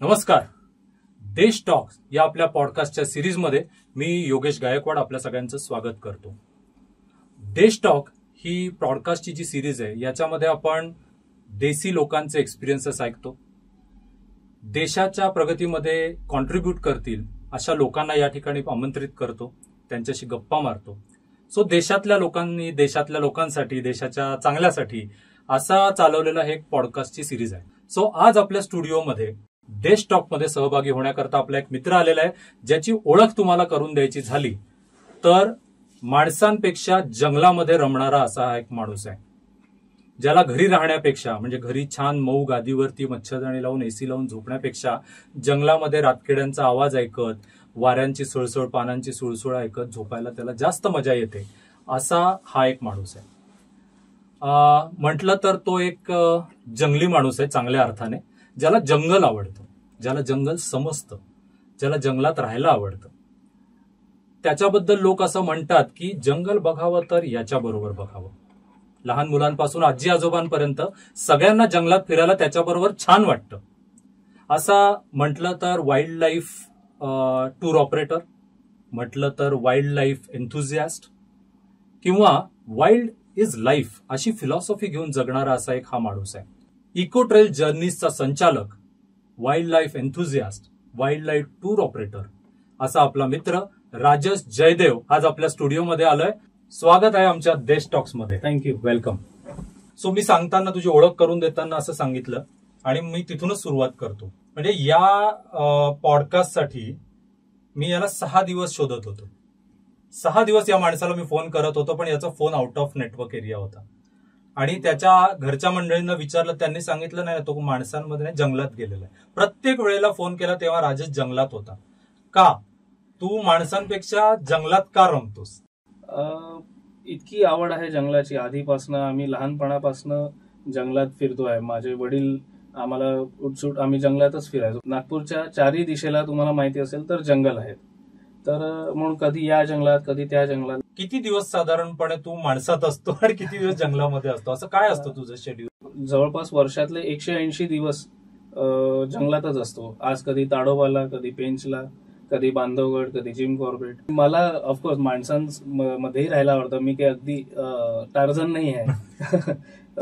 नमस्कार. देश टॉक्स या आपल्या पॉडकास्टच्या सिरीजमध्ये मी योगेश गायकवाड आपल्या सगळ्यांचं स्वागत करतो. देश टॉक ही पॉडकास्टची जी सिरीज आहे याच्यामध्ये आपण देशी लोकांचे एक्सपिरियन्सेस ऐकतो. देशाच्या प्रगतीमध्ये कॉन्ट्रीब्यूट करतील अशा लोकांना या ठिकाणी आमंत्रित करतो, त्यांच्याशी गप्पा मारतो. सो देशातल्या लोकांसाठी देशाच्या चांगल्यासाठी असा चालवलेला हे एक पॉडकास्टची सिरीज आहे. सो आज आपल्या स्टुडिओमध्ये देश टॉक मध्ये सहभागी होण्याकरता आपला एक मित्र आलेला आहे, ज्याची ओळख तुम्हाला करून द्यायची झाली तर माणसांपेक्षा जंगलामध्ये रमणारा असा हा एक माणूस आहे, ज्याला घरी राहण्यापेक्षा म्हणजे घरी छान मऊ गादीवरती मच्छरदाणी लावून एसी लावून झोपण्यापेक्षा जंगलामध्ये रातकिड्यांचा आवाज ऐकत, वाऱ्यांची सुळसुळ, पानांची सुळसुळ ऐकत झोपायला त्याला जास्त मजा येते, असा हा एक माणूस आहे. म्हटलं तर तो एक जंगली माणूस आहे चांगल्या अर्थाने, ज्याला जंगल आवडतं, ज्याला जंगल समजतं, ज्याला जंगलात राहायला आवडतं. त्याच्याबद्दल लोक असं म्हणतात की जंगल बघावं तर याच्याबरोबर बघावं. लहान मुलांपासून आजी आजोबांपर्यंत सगळ्यांना जंगलात फिरायला त्याच्याबरोबर छान वाटतं. असा म्हटलं तर वाईल्ड लाईफ टूर ऑपरेटर, म्हटलं तर वाईल्ड लाईफ एन्थुझियास्ट किंवा वाईल्ड इज लाईफ अशी फिलॉसॉफी घेऊन जगणारा असा एक हा माणूस आहे. इको ट्रेल जर्नीजचा संचालक, wild life enthusiast, wild life tour operator असा आपला मित्र राजस जयदेव आज आपल्या स्टुडिओमध्ये आलोय. स्वागत आहे आमच्या देश टॉक्स मध्ये. Thank you, welcome. सो मी सांगताना तुझी ओळख करून देताना असं सांगितलं आणि मी तिथूनच सुरुवात करतो. म्हणजे या पॉडकास्टसाठी मी याला 6 दिवस शोधत होतो. 6 दिवस या माणसाला मी फोन करत होतो, पण याचा phone out of network area होता आणि त्याच्या घरच्या मंडळींना विचारलं, त्यांनी सांगितलं नाही, तो माणसांमध्ये जंगलात गेलेला आहे. प्रत्येक वेळेला फोन केला तेव्हा राजेश जंगलात होता. का तू माणसांपेक्षा जंगलात का रमतोस? इतकी आवड आहे जंगलाची. आधीपासनं आम्ही लहानपणापासनं जंगलात फिरतोय. माझे वडील आम्हाला उठसूट आम्ही जंगलातच फिरायचो. नागपूरच्या 4ही दिशेला तुम्हाला माहिती असेल तर जंगल आहेत, तर म्हणून कधी या जंगलात कधी त्या जंगलात. किती दिवस साधारणपणे तू माणसात असतो आणि किती दिवस जंगलामध्ये असतो, असं काय असतं तुझं शेड्यूल? जवळपास वर्षातले 180 दिवस जंगलातच असतो. आज कधी ताडोबाला, कधी पेंचला, कधी बांधवगड, कधी जिम कॉर्बेट. मला ऑफकोर्स माणसांमध्येही राहायला आवडतं. मी काही अगदी टार्झन नाही आहे.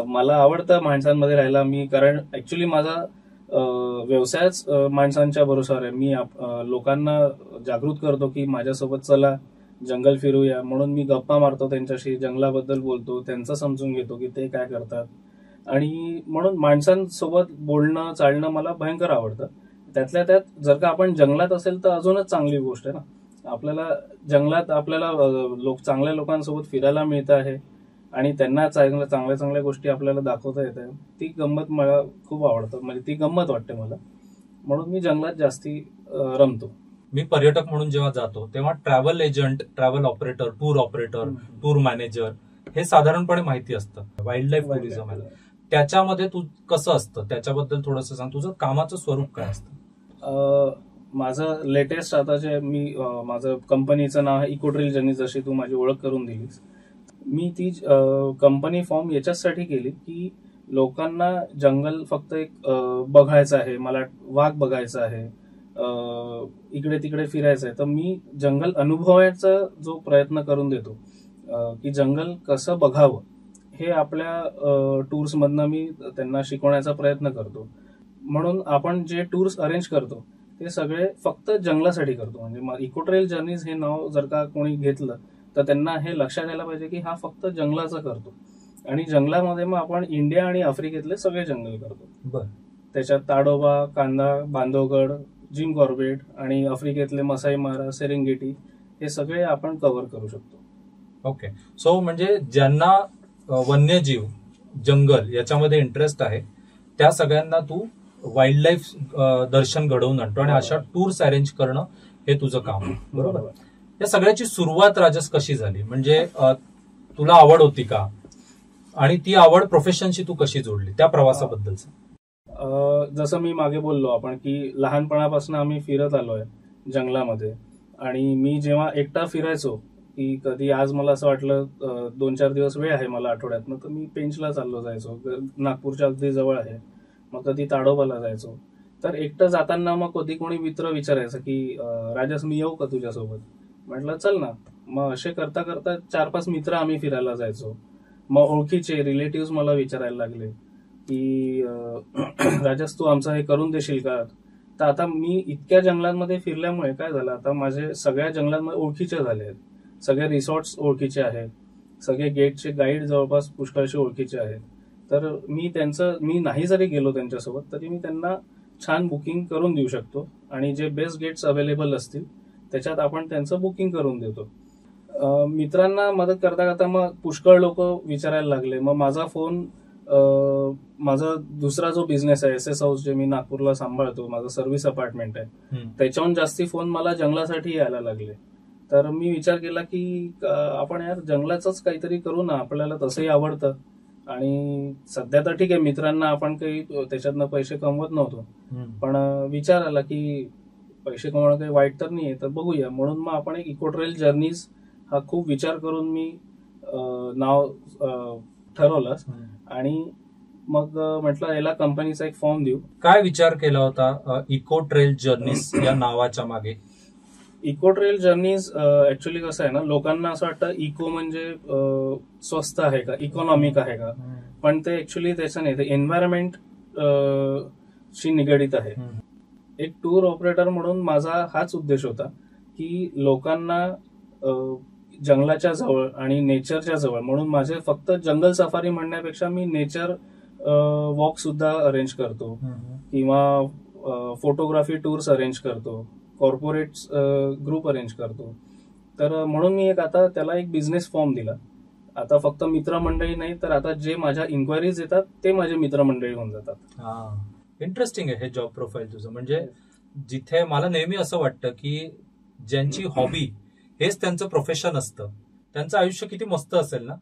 मला आवडतं माणसांमध्ये राहायला. कारण ऍक्च्युली माझा व्यवसायच माणसांच्या भरोशावर आहे. मी लोकांना जागृत करतो की माझ्यासोबत चला जंगल फिरूया, म्हणून मी गप्पा मारतो त्यांच्याशी, जंगलाबद्दल बोलतो, त्यांचं समजून घेतो की ते काय करतात. आणि म्हणून माणसांसोबत बोलणं चालणं मला भयंकर आवडतं. त्यातल्या त्यात जर का आपण जंगलात असेल तर अजूनच चांगली गोष्ट आहे ना. आपल्याला जंगलात चांगल्या लोकांसोबत फिरायला मिळतं आहे आणि त्यांना चांगल्या गोष्टी आपल्याला दाखवता येत आहे. ती गंमत मला खूप आवडतं, म्हणजे ती गंमत वाटते मला, म्हणून मी जंगलात जास्ती रमतो. मी पर्यटक म्हणून जेव्हा जातो तेव्हा travel agent, travel operator, tour manager हे साधारणपणे माहिती असतं. वाईल्ड लाईफ टुरिझम आहे, त्याच्यामध्ये तू कसं असतं त्याच्याबद्दल थोडंसं सांग. तुझं कामाचं स्वरूप काय असतं? माझं लेटेस्ट आता जे माझं कंपनीचं नाव आहे इको ट्रेल जर्नीज, जशी तू माझी ओळख करून दिलीस. मी ती कंपनी फॉर्म याच्यासाठी केली की लोकांना जंगल फक्त एक बघायचं आहे, मला वाघ बघायचा आहे, इकडे तिकडे फिरायचं आहे, तर मी जंगल अनुभवायचा जो प्रयत्न करून देतो की जंगल कसं बघावं हे आपल्या टूर्समधनं मी त्यांना शिकवण्याचा प्रयत्न करतो. म्हणून आपण जे टूर्स अरेंज करतो ते सगळे फक्त जंगलासाठी करतो. म्हणजे इको ट्रेल जर्नीज हे नाव जर का कोणी घेतलं तर त्यांना हे लक्षात यायला पाहिजे की हा फक्त जंगलाचं करतो. आणि जंगलामध्ये मग आपण इंडिया आणि आफ्रिकेतले सगळे जंगल करतो. त्याच्यात ताडोबा, कांदा, बांधवगड, जिम कॉर्बेट आणि आफ्रिकेतले मसाई मारा, सेरेंगेटी हे सगळे आपण कव्हर करू शकतो. ओके. सो म्हणजे ज्यांना वन्यजीव, जंगल याच्यामध्ये इंटरेस्ट आहे त्या सगळ्यांना तू वाईल्ड लाईफ दर्शन घडवून आणतो आणि अशा टूर्स अरेंज करणं हे तुझं काम आहे, बरोबर? या सगळ्याची सुरुवात राजस कशी झाली? म्हणजे तुला आवड होती का आणि ती आवड प्रोफेशनशी तू कशी जोडली, त्या प्रवासाबद्दल? जसं मी मागे बोललो आपण की लहानपणापासून आम्ही फिरत आलोय जंगलामध्ये. आणि मी जेव्हा एकटा फिरायचो की कधी आज मला असं वाटलं 2-4 दिवस वेळ आहे मला आठवड्यातनं, तर मी पेंचला चाललो जायचो, नागपूरच्या अगदी जवळ आहे. मग कधी ताडोबाला जायचो. तर एकटं जाताना मग कधी कोणी मित्र विचारायचं की राजस मी येऊ का तुझ्यासोबत. म्हटलं चल ना. मग असे करता करता 4-5 मित्र आम्ही फिरायला जायचो. मग ओळखीचे रिलेटिव्ह मला विचारायला लागले की राजस तू आमचं हे करून देशील का. तर आता मी इतक्या जंगलांमध्ये फिरल्यामुळे काय झालं, आता माझे सगळ्या जंगलांमध्ये ओळखीचे झाले आहेत. सगळे रिसॉर्ट्स ओळखीचे आहेत, सगळे गेटचे गाईड जवळपास पुष्कळशे ओळखीचे आहेत. तर मी नाही जरी गेलो त्यांच्यासोबत तरी मी त्यांना छान बुकिंग करून देऊ शकतो आणि जे बेस्ट गेट्स अवेलेबल असतील त्याच्यात आपण त्यांचं बुकिंग करून देतो. मित्रांना मदत करता करता मग पुष्कळ लोक विचारायला लागले. मग माझा दुसरा जो बिझनेस आहे SS हाऊस, जे मी नागपूरला सांभाळतो, माझं सर्व्हिस अपार्टमेंट आहे, त्याच्याहून जास्ती फोन मला जंगलासाठी यायला लागले. तर मी विचार केला की आपण यार जंगलाचंच काहीतरी करू ना, आपल्याला तसंही आवडतं आणि सध्या तर ठीक आहे, मित्रांना आपण काही त्याच्यातनं पैसे कमवत नव्हतो, पण विचार आला की पैसे कमवणं काही वाईट तर नाहीये, तर बघूया. म्हणून मग आपण एक इको ट्रेल जर्नीज हा खूप विचार करून मी नाव ठरवलं आणि मग म्हटलं याला कंपनीचा एक फॉर्म देऊ. काय विचार केला होता इको ट्रेल जर्नीज या नावाच्या मागे? इको ट्रेल जर्नीज ऍक्च्युली कसं आहे ना, लोकांना असं वाटतं इको म्हणजे स्वस्त आहे का, इकॉनॉमिक आहे का, पण ते ऍक्च्युली त्याचं नाही, ते एन्व्हायरमेंट शी निगडीत आहे. एक टूर ऑपरेटर म्हणून माझा हाच उद्देश होता की लोकांना जंगलाच्या जवळ आणि नेचरच्या जवळ, म्हणून माझे फक्त जंगल सफारी म्हणण्यापेक्षा मी नेचर वॉक सुद्धा अरेंज करतो किंवा फोटोग्राफी टूर्स अरेंज करतो, कॉर्पोरेट ग्रुप अरेंज करतो. तर म्हणून मी आता त्याला एक बिझनेस फॉर्म दिला. आता फक्त मित्रमंडळी नाही, तर आता जे माझ्या इन्क्वायरीज येतात ते माझे मित्रमंडळी होऊन जातात. इंटरेस्टिंग आहे हे जॉब प्रोफाईल तुझं. म्हणजे जिथे मला नेहमी असं वाटतं की ज्यांची हॉबी हेच त्यांचं प्रोफेशन असतं, त्यांचं आयुष्य किती मस्त असेल ना,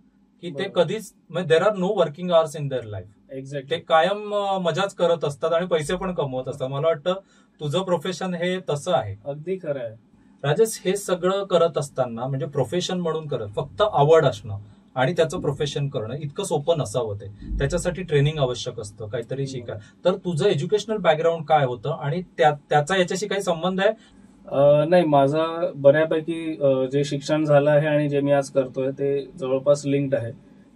की ते कधीच there are no working hours in their life. Exactly. ते कायम मजाच करत असतात आणि पैसे पण कमवत असतात. मला वाटतं तुझं प्रोफेशन हे तसं आहे. अगदी खरं आहे राजेश. हे सगळं करत असताना म्हणजे प्रोफेशन म्हणून करत, फक्त आवड असणं आणि त्याचं प्रोफेशन करणं इतकं सोपं नसावं. त्याच्यासाठी ट्रेनिंग आवश्यक असतं, काहीतरी शिकाय. तर तुझं एज्युकेशनल बॅकग्राऊंड काय होतं आणि त्याचा याच्याशी काही संबंध आहे? नाही, माझा बऱ्यापैकी जे शिक्षण झालं आहे आणि जे मी आज करतोय ते जवळपास लिंक्ड आहे.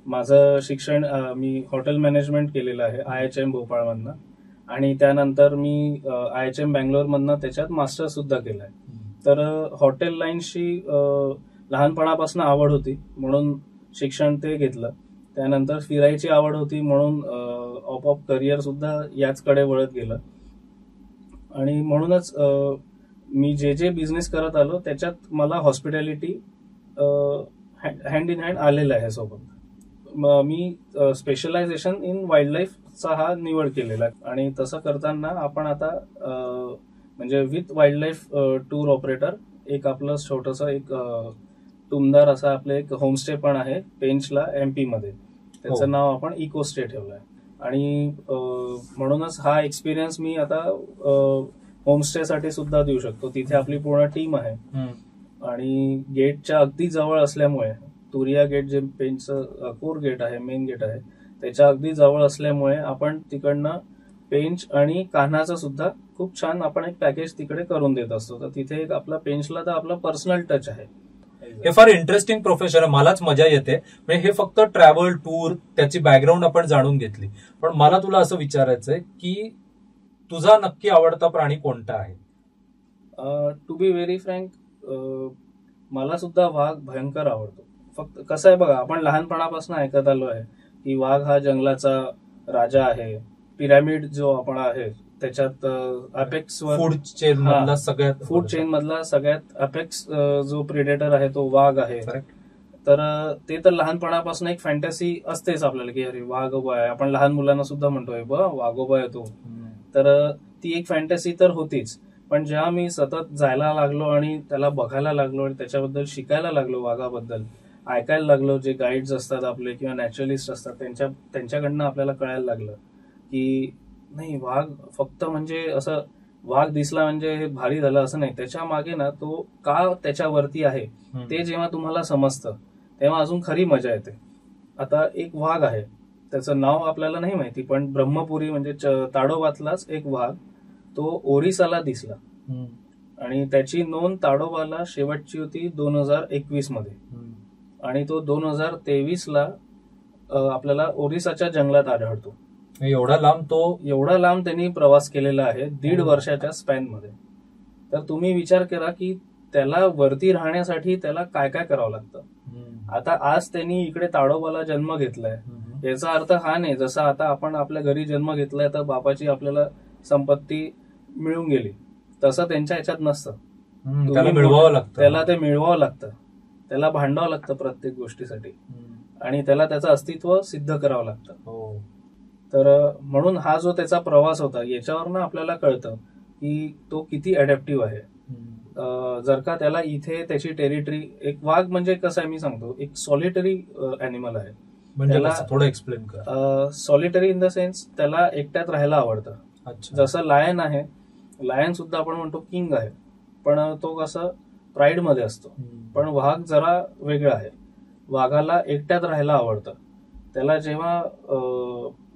माझं शिक्षण मी हॉटेल मॅनेजमेंट केलेलं आहे IHM भोपाळमधनं आणि त्यानंतर मी IHM बँगलोरमधनं त्याच्यात मास्टर सुद्धा केलंय. तर हॉटेल लाईनशी लहानपणापासून आवड होती म्हणून शिक्षण ते घेतलं. त्यानंतर फिरायची आवड होती म्हणून ऑफ करिअर सुद्धा याचकडे वळत गेलं आणि म्हणूनच मी जे बिझनेस करत आलो त्याच्यात मला हॉस्पिटॅलिटी हँड इन हँड आलेलं आहे सोबत. मी स्पेशलायझेशन इन वाईल्ड लाईफचा हा निवड केलेला आहे आणि तसं करताना आपण आता म्हणजे with wild life tour operator एक आपलं छोटंसं एक टुमदार असा आपलं एक होमस्टे पण आहे पेंचला MP मध्ये. त्याचं नाव आपण इको स्टे ठेवलंय आणि म्हणूनच हा एक्सपिरियन्स मी आता होमस्टे साठी सुद्धा देऊ शकतो. तिथे आपली पूर्ण टीम आहे आणि गेटच्या अगदी जवळ असल्यामुळे, तुरिया गेट जे पेंचचं कोर गेट आहे, मेन गेट आहे, त्याच्या अगदी जवळ असल्यामुळे आपण तिकडनं पेंच आणि कान्हाचं सुद्धा खूप छान आपण एक पॅकेज तिकडे करून देत असतो. तर तिथे एक आपला पेंचला तर आपला पर्सनल टच आहे. हे फार इंटरेस्टिंग प्रोफेशन आहे, मलाच मजा येते. म्हणजे हे फक्त ट्रॅव्हल टूर त्याची बॅकग्राऊंड आपण जाणून घेतली, पण मला तुला असं विचारायचंय की तुझा नक्की आवडता प्राणी कोणता आहे? टू बी व्हेरी फ्रँक, मला सुद्धा वाघ भयंकर आवडतो. फक्त कसं आहे बघा, आपण लहानपणापासून ऐकत आलो आहे की वाघ हा जंगलाचा राजा आहे. पिरॅमिड जो आपण आहे त्याच्यात अपेक्स फूड चेन मधला सगळ्यात अपेक्स जो प्रिडेटर आहे तो वाघ आहे. तर ते तर लहानपणापासून एक फॅन्टसी असतेच आपल्याला की अरे वाघोबा आहे. आपण लहान मुलांना सुद्धा म्हणतोय वाघोबा आहे तो. तर ती एक फॅन्टसी तर होतीच, पण जेव्हा मी सतत जायला लागलो आणि त्याला बघायला लागलो आणि त्याच्याबद्दल शिकायला लागलो, वाघाबद्दल ऐकायला लागलो, जे गाईड्स असतात आपले किंवा नॅचरलिस्ट असतात त्यांच्याकडनं आपल्याला कळायला लागलं की नाही, वाघ फक्त म्हणजे असं वाघ दिसला म्हणजे हे भारी झालं असं नाही. त्याच्या मागे ना तो का त्याच्यावरती आहे ते जेव्हा तुम्हाला समजतं तेव्हा अजून खरी मजा येते. आता एक वाघ आहे, त्याचं नाव आपल्याला नाही माहिती, पण ब्रह्मपुरी म्हणजे ताडोबातलाच एक वाघ, तो ओरिसाला दिसला आणि त्याची नोंद ताडोबाला शेवटची होती 2021 मध्ये आणि तो 2023ला आपल्याला ओरिसाच्या जंगलात आढळतो. एवढा लांब त्यांनी प्रवास केलेला आहे 1.5 वर्षाच्या स्पॅन मध्ये. तर तुम्ही विचार करा की त्याला वरती राहण्यासाठी त्याला काय काय करावं लागतं. आता आज त्यांनी इकडे ताडोबाला जन्म घेतलाय, याचा अर्थ हा नाही जसं आता आपण आपल्या घरी जन्म घेतलाय तर बापाची आपल्याला संपत्ती मिळून गेली, तसं त्यांच्या ह्याच्यात नसतं. त्याला मिळवावं लागतं, त्याला ते मिळवावं लागतं, त्याला भांडावं लागतं प्रत्येक गोष्टीसाठी आणि त्याला त्याचं अस्तित्व सिद्ध करावं लागतं. तर म्हणून हा जो त्याचा प्रवास होता याच्यावरनं आपल्याला कळतं की तो किती अडॅप्टिव्ह आहे. जर का त्याला इथे त्याची टेरिटरी, एक वाघ म्हणजे कसं आहे मी सांगतो, एक सॉलिटरी अॅनिमल आहे. त्याला थोडं एक्सप्लेन कर. सॉलिटरी इन द सेन्स त्याला एकट्यात राहायला आवडतं. जसं लायन आहे, लायन सुद्धा आपण म्हणतो किंग आहे, पण तो कसं प्राईड मध्ये असतो. पण वाघ जरा वेगळा आहे, वाघाला एकट्यात राहायला आवडतं. त्याला जेव्हा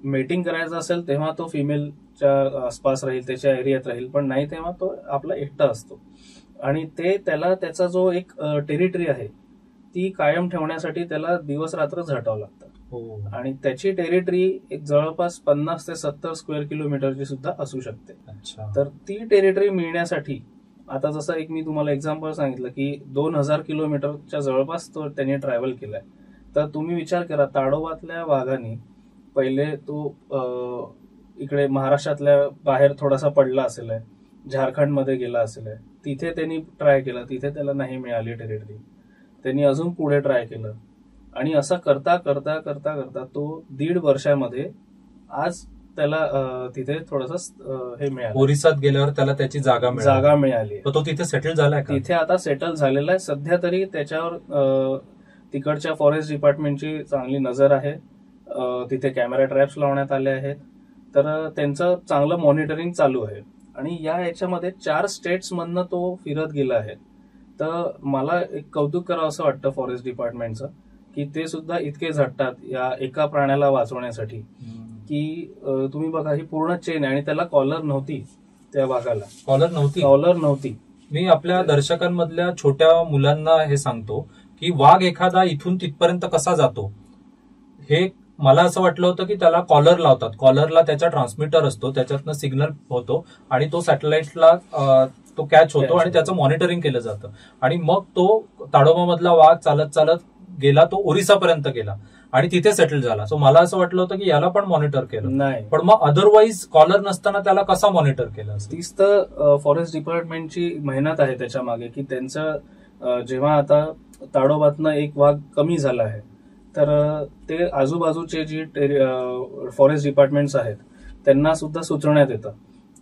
मेटिंग करायचं असेल तेव्हा तो फिमेलच्या आसपास राहील, त्याच्या एरियात राहील, पण नाही तेव्हा तो आपला एकटा असतो. आणि ते त्याला त्याचा जो एक टेरिटरी आहे ती कायम ठेवण्यासाठी त्याला दिवस रात्र झटावं लागतं. आणि त्याची टेरिटरी एक जवळपास 50 ते 70 स्क्वेअर किलोमीटरची सुद्धा असू शकते. तर ती टेरिटरी मिळण्यासाठी आता जसं एक मी तुम्हाला एक्झाम्पल सांगितलं की 2000 किलोमीटरच्या जवळपास तो त्यांनी ट्रॅव्हल केलाय. तर तुम्ही विचार करा, ताडोबातल्या वाघाने पहिले तो इकडे महाराष्ट्रातल्या बाहेर थोडासा पडला असेल, झारखंडमध्ये गेला असेल, तिथे त्यांनी ट्राय केलं, तिथे त्याला नाही मिळाली टेरिटरी, त्यांनी अजून पुढे ट्राय केलं आणि असं करता करता करता करता तो 1.5 वर्षामध्ये आज त्याला तिथे थोडस हे मिळालं. ओरिसात गेल्यावर त्याला त्याची जागा मिळाली. तो तिथे सेटल झालाय, तिथे आता सेटल झालेला आहे. सध्या तरी त्याच्यावर तिकडच्या फॉरेस्ट डिपार्टमेंटची चांगली नजर आहे, तिथे कॅमेरा ट्रॅप्स लावण्यात आले आहेत. तर त्यांचं चांगलं मॉनिटरिंग चालू आहे आणि या याच्यामध्ये 4 स्टेट्स मधनं तो फिरत गेला आहे. तर मला एक कौतुक करावं असं वाटतं फॉरेस्ट डिपार्टमेंटचं की ते सुद्धा इतके झटतात या एका प्राण्याला वाचवण्यासाठी की तुम्ही बघा ही पूर्ण चेन आहे आणि त्याला कॉलर नव्हती, त्या वाघाला कॉलर नव्हती. मी आपल्या दर्शकांमधल्या छोट्या मुलांना हे सांगतो की वाघ एखादा इथून तिथपर्यंत कसा जातो हे मला असं वाटलं होतं की त्याला कॉलर लावतात, कॉलरला त्याचा ट्रान्समीटर असतो, त्याच्यातनं सिग्नल होतो आणि तो सॅटेलाइटला तो कॅच होतो आणि त्याचं मॉनिटरिंग केलं जातं आणि मग तो ताडोबामधला वाघ चालत चालत गेला, तो ओरिसापर्यंत गेला आणि तिथे सेटल झाला. सो मला असं वाटलं होतं की याला पण मॉनिटर केलं नाही, पण मग अदरवाईज कॉलर नसताना त्याला कसा मॉनिटर केलं. तीच तर फॉरेस्ट डिपार्टमेंटची मेहनत आहे त्याच्या मागे की त्यांचं जेव्हा आता ताडोबातनं एक वाघ कमी झाला आहे तर ते आजूबाजूचे जी फॉरेस्ट डिपार्टमेंट्स आहेत त्यांना सुद्धा सुचवण्यात येतं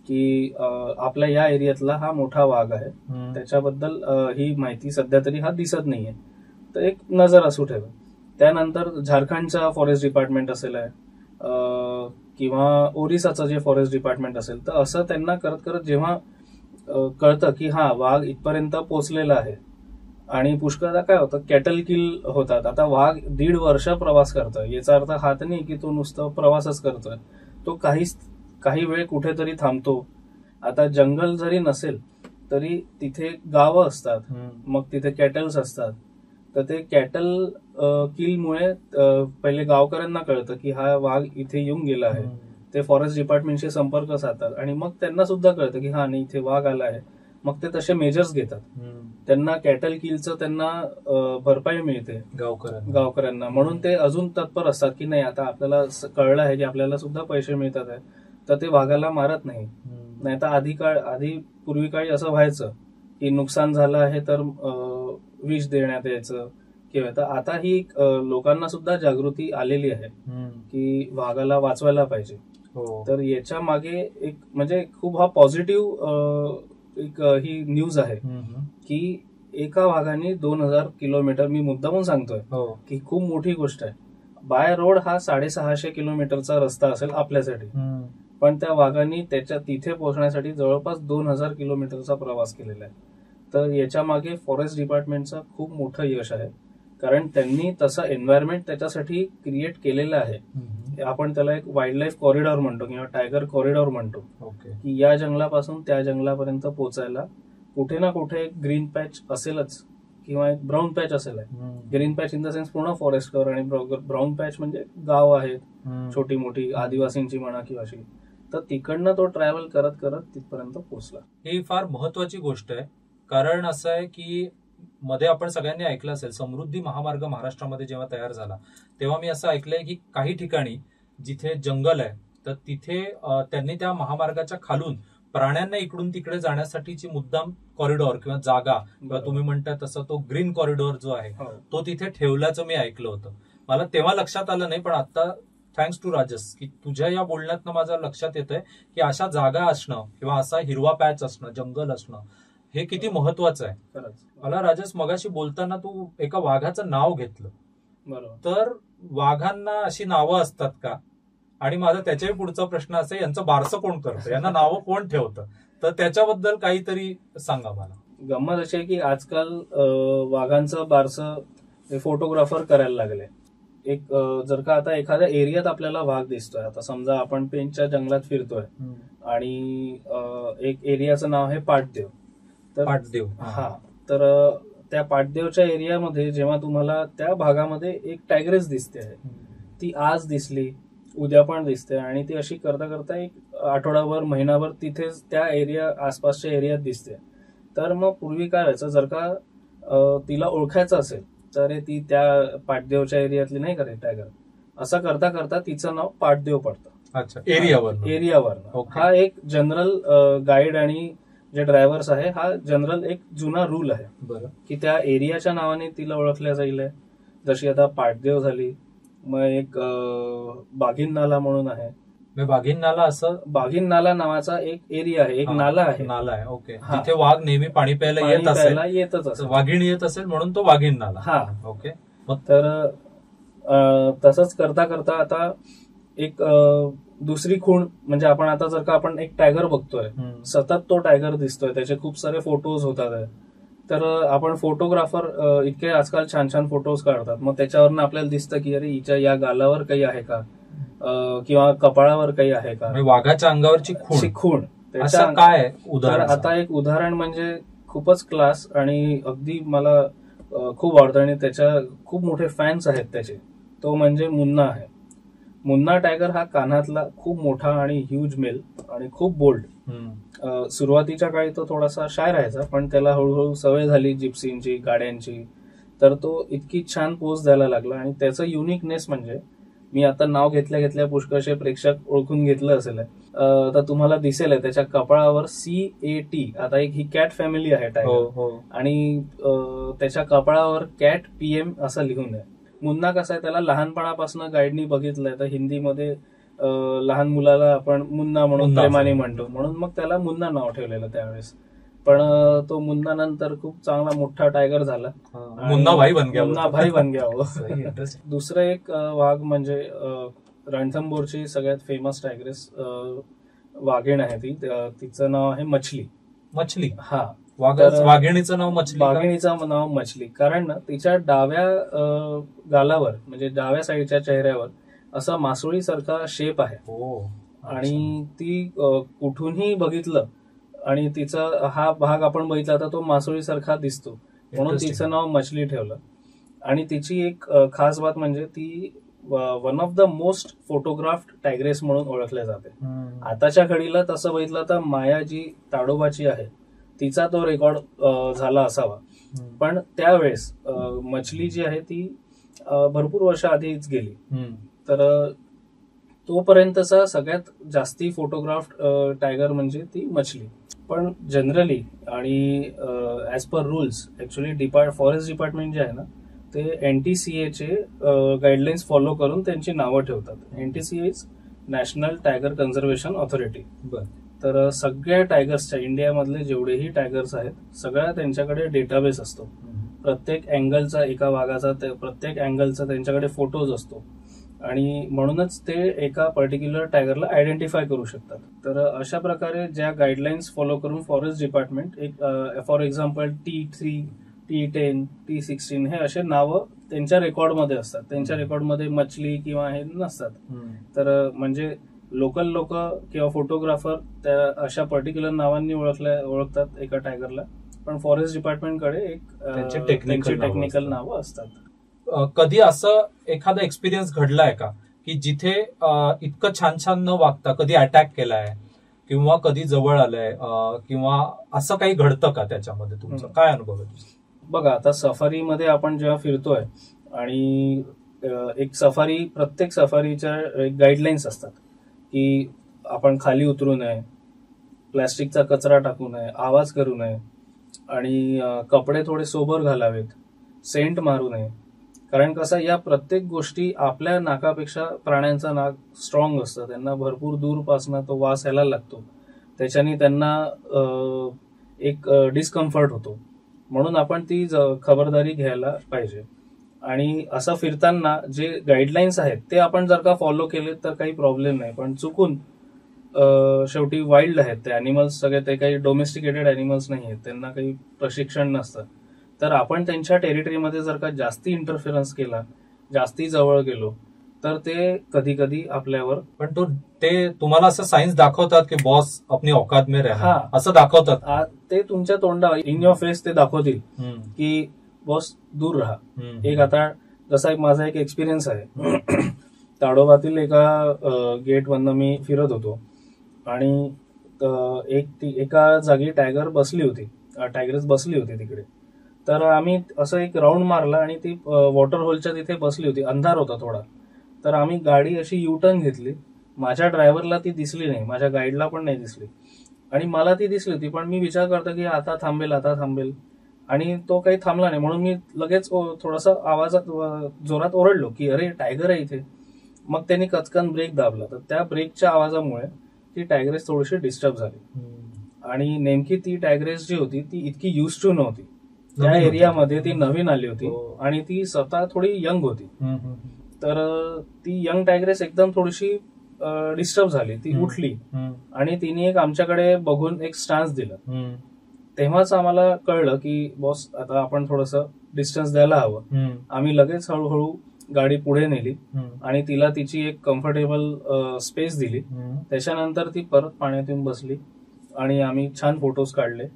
की आपल्या या एरियातला हा मोठा वाघ आहे, त्याच्याबद्दल ही माहिती सध्या तरी हा दिसत नाहीये, तर एक नजर असू ठेवा. त्यानंतर झारखंडचा फॉरेस्ट डिपार्टमेंट असेल किंवा ओरिसाचं जे फॉरेस्ट डिपार्टमेंट असेल, तर असं त्यांना करत करत जेव्हा कळतं की हा वाघ इथपर्यंत पोहोचलेला आहे आणि पुष्कळदा काय होतं कॅटल किल होतात. आता वाघ 1.5 वर्ष प्रवास करतोय, याचा अर्थ हा तर नाही की तो नुसतं प्रवासच करतोय, तो काही वेळ कुठेतरी थांबतो. आता जंगल जरी नसेल तरी तिथे गावं असतात, मग तिथे कॅटल्स असतात, तर ते कॅटल किलमुळे पहिले गावकऱ्यांना कळतं की हा वाघ इथे येऊन गेला आहे, ते फॉरेस्ट डिपार्टमेंटशी संपर्क साधतात आणि मग त्यांना सुद्धा कळतं की हा नाही इथे वाघ आला आहे, मग ते तसे मेजर्स घेतात. त्यांना कॅटल किलचं त्यांना भरपाई मिळते गावकऱ्यांना, म्हणून ते अजून तत्पर असतात की नाही आता आपल्याला कळलं आहे की आपल्याला सुद्धा पैसे मिळतात आहे, तर ते वाघाला मारत नाही. नाही तर आधी पूर्वी काळी असं व्हायचं की नुकसान झालं आहे तर विष देण्यात यायचं किंवा. तर आता ही लोकांना सुद्धा जागृती आलेली आहे की वाघाला वाचवायला पाहिजे. तर याच्या मागे एक म्हणजे खूप हा पॉझिटिव्ह एक ही न्यूज आहे की एका वाघाने 2000 किलोमीटर, मी मुद्दामून सांगतोय की खूप मोठी गोष्ट आहे, बाय रोड हा 650 किलोमीटरचा रस्ता असेल आपल्यासाठी, पण त्या वाघांनी त्याच्या तिथे पोहोचण्यासाठी जवळपास 2000 किलोमीटरचा प्रवास केलेला आहे. तर याच्या मागे फॉरेस्ट डिपार्टमेंटचं खूप मोठं यश आहे, कारण त्यांनी तसं एन्व्हायरमेंट त्याच्यासाठी क्रिएट केलेलं आहे आपण त्याला एक वाईल्ड लाईफ कॉरिडॉर म्हणतो किंवा टायगर कॉरिडॉर म्हणतो. ओके. की या जंगलापासून त्या जंगलापर्यंत पोहोचायला कुठे ना कुठे एक ग्रीन पॅच असेलच किंवा एक ब्राऊन पॅच असेल. Green patch in the sense पूर्ण फॉरेस्ट कव्हर आणि ब्राऊन पॅच म्हणजे गाव आहेत छोटी मोठी आदिवासींची म्हणा किंवा अशी. तर तिकडनं तो ट्रॅव्हल करत करत तिथपर्यंत पोहोचला. ही फार महत्वाची गोष्ट आहे, कारण असं आहे की मध्ये आपण सगळ्यांनी ऐकलं असेल समृद्धी महामार्ग महाराष्ट्रामध्ये जेव्हा तयार झाला तेव्हा मी असं ऐकलंय की काही ठिकाणी जिथे जंगल आहे तर तिथे त्यांनी त्या महामार्गाच्या खालून प्राण्यांना इकडून तिकडे जाण्यासाठीची मुद्दाम कॉरिडॉर किंवा जागा किंवा तुम्ही म्हणताय तसं तो ग्रीन कॉरिडॉर जो आहे तो तिथे ठेवल्याचं मी ऐकलं होतं. मला तेव्हा लक्षात आलं नाही, पण आता थँक्स टू राजस की तुझ्या या बोलण्यातनं माझ्या लक्षात येतंय की अशा जागा असणं किंवा असा हिरवा पॅच असणं, जंगल असणं हे किती महत्वाचं आहे. मला राजस मगाशी बोलताना तू एका वाघाचं नाव घेतलं. बरोबर. तर वाघांना अशी नावं असतात का? आणि माझा त्याच्याही पुढचा प्रश्न असा आहे, यांचं बारसं कोण करतं, यांना नावं कोण ठेवतं? तर त्याच्याबद्दल काहीतरी सांगा मला. गंमत अशी आहे की आजकाल वाघांचं बारसं हे फोटोग्राफर करायला लागले. एक जर का आता एखाद्या एरियात आपल्याला वाघ दिसतोय, आता समजा आपण पेंचच्या जंगलात फिरतोय आणि एक एरियाचं नाव आहे पाटदेव. तर पाटदेव, हा, तर त्या पाटदेवच्या एरियामध्ये जेव्हा तुम्हाला त्या भागामध्ये एक टायग्रेस दिसते आहे, ती आज दिसली उद्या पण दिसते आणि ती अशी करता करता एक आठवडाभर महिनाभर तिथेच त्या एरिया आसपासच्या एरियात दिसते. तर मग पूर्वी काय व्हायचं, जर का तिला ओळखायचं असेल तर ती त्या पाटदेवच्या एरियातली नाही करे टायगर, असं करता करता तिचं नाव पाटदेव पडतं. अच्छा, एरियावर. हा एक जनरल गाईड आणि जे ड्रायव्हर्स आहे हा जनरल एक जुना रूल आहे. बरं. की त्या एरियाच्या नावाने तिला ओळखल्या जाईल. जशी आता पाटदेव झाली, मग एक बाघीन नाला म्हणून आहे. बाघीन नाला, असं बाघीन नाला नावाचा एक एरिया आहे, एक नाला आहे. ओके. तिथे वाघ नेहमी पाणी प्यायला येतच असेल, वाघीण येत असेल म्हणून तो बाघीन नाला. हा, ओके. तर तसंच करता करता आता एक दुसरी खूण म्हणजे आपण आता जर का आपण एक टायगर बघतोय, सतत तो टायगर दिसतोय, त्याचे खूप सारे फोटोज होतात. तर आपण फोटोग्राफर इतके आजकाल छान छान फोटोज काढतात. मग त्याच्यावरनं आपल्याला दिसतं की अरे हिच्या या गालावर काही आहे का किंवा कपाळावर काही आहे का, वाघाच्या अंगावरची खूण. असं काय उदाहरण? आता एक उदाहरण म्हणजे खूपच क्लास आणि अगदी मला खूप आवडतं आणि त्याच्या खूप मोठे फॅन्स आहेत त्याचे, तो म्हणजे मुन्ना आहे. मुन्ना टायगर हा कान्हातला खूप मोठा आणि ह्यूज मेल आणि खूप बोल्ड. सुरुवातीच्या काळी तो थोडासा शाय राहायचा, पण त्याला हळूहळू सवय झाली जिप्सींची, गाड्यांची, तर तो इतकी छान पोज द्यायला लागला. आणि त्याचं युनिकनेस म्हणजे, मी आता नाव घेतल्या घेतल्या पुष्कळशे प्रेक्षक ओळखून घेतलं असेल, तर तुम्हाला दिसेल त्याच्या कपाळावर CAT. आता एक ही कॅट फॅमिली आहे टायगर, आणि त्याच्या कपाळावर कॅट PM असं लिहून आहे. मुन्ना कसा आहे, त्याला लहानपणापासून गाईडनी बघितलंय, तर हिंदीमध्ये लहान मुलाला आपण मुन्ना म्हणून प्रेमाने म्हणतो, म्हणून मग त्याला मुन्ना नाव ठेवलेलं त्यावेळेस. पण तो मुन्ना नंतर खूप चांगला मोठा टायगर झाला, मुन्ना भाई बन गया. दुसरं एक वाघ म्हणजे रणथंबोरची सगळ्यात फेमस टायग्रेस वाघीण आहे ती, तिचं नाव आहे मछली. हा, वाघिणीचं नाव मछली. वाघिणीचं नाव मछली कारण ना तिच्या डाव्या गालावर म्हणजे डाव्या साईडच्या चेहऱ्यावर असा मासोळी सारखा शेप आहे. आणि ती कुठूनही बघितलं आणि तिचा हा भाग आपण बघितला तर तो मासोळी सारखा दिसतो, म्हणून तिचं नाव मछली ठेवलं. आणि तिची एक खास बात म्हणजे ती one of the most photographed tigress म्हणून ओळखल्या जाते. आताच्या घडीला तसं बघितलं तर माया जी ताडोबाची आहे तिचा तो रेकॉर्ड झाला असावा, पण त्यावेळेस मछली जी आहे ती भरपूर वर्ष आधीच गेली. तर तोपर्यंतचा सगळ्यात जास्ती फोटोग्राफ्ड टायगर म्हणजे ती मछली. पण जनरली आणि as per rules actually forest department जे आहे ना ते NTCA चे गाईडलाईन्स फॉलो करून त्यांची नावं ठेवतात. NTCA is national tiger conservation authority. तर सगळ्या टायगर्सच्या इंडियामधले जेवढेही टायगर्स आहेत सगळ्या त्यांच्याकडे डेटाबेस असतो. प्रत्येक अँगलचा एका वाघाचा प्रत्येक अँगलचा त्यांच्याकडे फोटोज असतो आणि म्हणूनच ते एका पर्टिक्युलर टायगरला आयडेंटिफाय करू शकतात. तर अशा प्रकारे ज्या गाईडलाईन्स फॉलो करून फॉरेस्ट डिपार्टमेंट एक for example T3, T10, T16 हे असे नावं त्यांच्या रेकॉर्डमध्ये असतात. त्यांच्या रेकॉर्डमध्ये मछली किंवा हे नसतात. तर म्हणजे लोकल लोक किंवा फोटोग्राफर त्या अशा पर्टिक्युलर नावांनी ओळखतात एका टायगरला, पण फॉरेस्ट डिपार्टमेंटकडे एक त्यांची टेक्निकल नावं असतात. कधी असं एखादा एक्सपिरियन्स घडलाय का की जिथे इतकं छान छान न वागता कधी अटॅक केलाय किंवा कधी जवळ आलंय किंवा असं काही घडतं का त्याच्यामध्ये? तुमचा काय अनुभव आहे? बघा, आता सफारीमध्ये आपण जेव्हा फिरतोय आणि प्रत्येक सफारीच्या गाईडलाईन्स असतात की आपण खाली उतरू नये, प्लॅस्टिकचा कचरा टाकू नये, आवाज करू नये आणि कपडे थोडे सोबर घालावेत, सेंट मारू नये. कारण कसं, या प्रत्येक गोष्टी आपल्या नाकापेक्षा प्राण्यांचं नाक स्ट्रॉंग असतं. त्यांना भरपूर दूरपासून तो वास यायला लागतो. त्याच्याने त्यांना एक डिस्कम्फर्ट होतो. म्हणून आपण ती खबरदारी घ्यायला पाहिजे. आणि असं फिरताना जे गाईडलाईन्स आहेत ते आपण जर का फॉलो केले तर काही प्रॉब्लेम नाही. पण चुकून शेवटी वाईल्ड आहेत ते अॅनिमल्स सगळे, ते काही डोमेस्टिकेटेड अॅनिमल्स नाही आहेत, त्यांना काही प्रशिक्षण नसतं. तर आपण त्यांच्या टेरिटरीमध्ये जर का जास्ती इंटरफिरन्स केला, जास्ती जवळ गेलो, तर ते कधी कधी आपल्यावर. पण ते तुम्हाला असं सायन्स दाखवतात की बॉस अपनी औकात में रहना, असं दाखवतात? ते तुमच्या तोंडावर इन युअर फेस ते दाखवतील की बॉस दूर राहा. एक आता जसा एक माझा एक एक्सपिरियन्स आहे. ताडोबातील एका गेटमधनं मी फिरत होतो आणि एका जागी टायगर्स बसली होती तिकडे. तर आम्ही असं एक राऊंड मारला आणि ती वॉटर होलच्या तिथे बसली होती. अंधार होता थोडा. तर आम्ही गाडी अशी युटर्न घेतली. माझ्या ड्रायव्हरला ती दिसली नाही, माझ्या गाईडला पण नाही दिसली, आणि मला ती दिसली होती. पण मी विचार करतो की आता थांबेल, आणि तो काही थांबला नाही. म्हणून मी लगेच थोडासा आवाजात जोरात ओरडलो की अरे टायगर आहे इथे. मग त्यांनी कचकन ब्रेक दाबला. तर त्या ब्रेकच्या आवाजामुळे ती टायग्रेस थोडीशी डिस्टर्ब झाली. आणि नेमकी ती टायग्रेस जी होती ती इतकी युज टू नव्हती त्या एरियामध्ये, ती नवीन आली होती आणि ती स्वतः थोडी यंग होती. तर ती यंग टायग्रेस एकदम थोडीशी डिस्टर्ब झाली. ती उठली आणि तिने एक आमच्याकडे बघून एक स्टान्स दिला. तेव्हाच आम्हाला कळलं की बॉस आता आपण थोडंसं डिस्टन्स द्यायला हवं. आम्ही लगेच हळूहळू गाडी पुढे नेली आणि तिला तिची एक कम्फर्टेबल स्पेस दिली. त्याच्यानंतर ती परत पाण्यात येऊन बसली आणि आम्ही छान फोटोज काढले.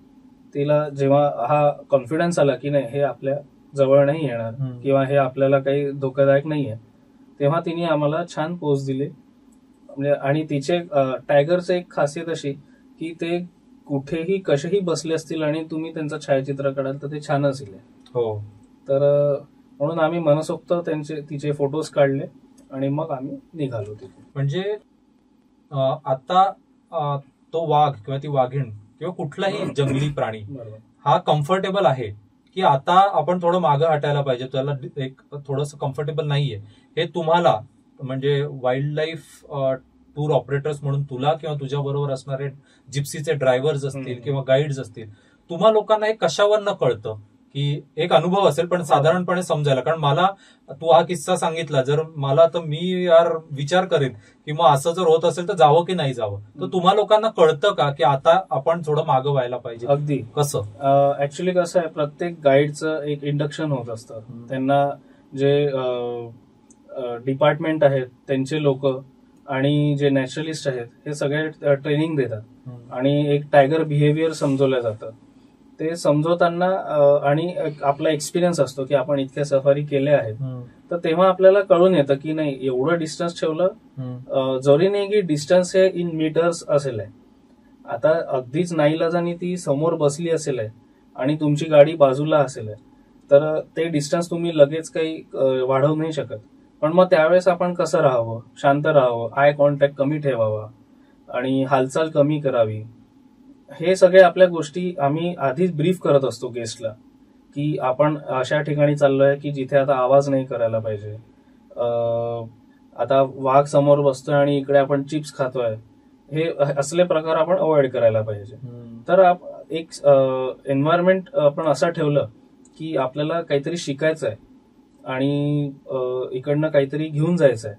तिला जेव्हा हा कॉन्फिडन्स आला की नाही, हे आपल्या जवळ नाही येणार किंवा हे आपल्याला काही धोकादायक नाहीये, तेव्हा तिने आम्हाला छान पोज दिले. म्हणजे आणि तिचे टायगरचं एक खासियत अशी की ते कुठेही कसेही बसले असतील आणि तुम्ही त्यांचं छायाचित्र काढाल तर ते छानच येईल. हो. तर म्हणून आम्ही मनसोक्त तिचे फोटोज काढले आणि मग आम्ही निघालो तिथे. म्हणजे आता तो वाघ किंवा ती वाघीण किंवा कुठलाही जंगली प्राणी हा कम्फर्टेबल आहे की आता आपण थोडं मागं हटायला पाहिजे, त्याला एक थोडंसं कम्फर्टेबल नाहीये, हे तुम्हाला म्हणजे वाईल्ड लाईफ टूर ऑपरेटर्स म्हणून तुला किंवा तुझ्या बरोबर असणारे जिप्सीचे ड्रायव्हर्स असतील किंवा गाईड्स असतील, तुम्हा लोकांना हे कशावरनं कळतं की एक अनुभव असेल पण साधारणपणे समजायला? कारण मला तू हा किस्सा सांगितला, जर मला तर मी यार विचार करेन की मग असं जर होत असेल तर जावं की नाही जावं. तर तुम्हा लोकांना कळतं का की आता आपण थोडं मागं व्हायला पाहिजे? अगदी. कसं ऍक्च्युली कसं आहे, प्रत्येक गाईडचं एक इंडक्शन होत असतं. त्यांना जे डिपार्टमेंट आहेत त्यांचे लोक आणि जे नॅचरलिस्ट आहेत हे सगळे ट्रेनिंग देतात आणि एक टायगर बिहेवियर समजवलं जातं. ते समजवताना आणि आपला एक्सपिरियन्स असतो की आपण इतक्या सफारी केल्या आहेत, तर तेव्हा आपल्याला कळून येतं की नाही एवढं डिस्टन्स ठेवलं जरी नाही की डिस्टन्स हे इन मीटर्स असेल आहे. आता अगदीच नाईलाजाने ती समोर बसली असेल आहे आणि तुमची गाडी बाजूला असेल आहे, तर ते डिस्टन्स तुम्ही लगेच काही वाढवू नाही शकत. पण मग त्यावेळेस आपण कसं राहावं, शांत राहावं, आय कॉन्टॅक्ट कमी ठेवावा आणि हालचाल कमी करावी, हे सगळे आपल्या गोष्टी आम्ही आधीच ब्रीफ करत असतो गेस्टला की आपण अशा ठिकाणी चाललोय की जिथे आता आवाज नाही करायला पाहिजे. आता वाघ समोर बसतोय आणि इकडे आपण चिप्स खातोय, हे असले प्रकार आपण अवॉइड करायला पाहिजे. तर एक एन्व्हायरमेंट आपण असं ठेवलं की आपल्याला काहीतरी शिकायचं आहे आणि इकडनं काहीतरी घेऊन जायचं आहे,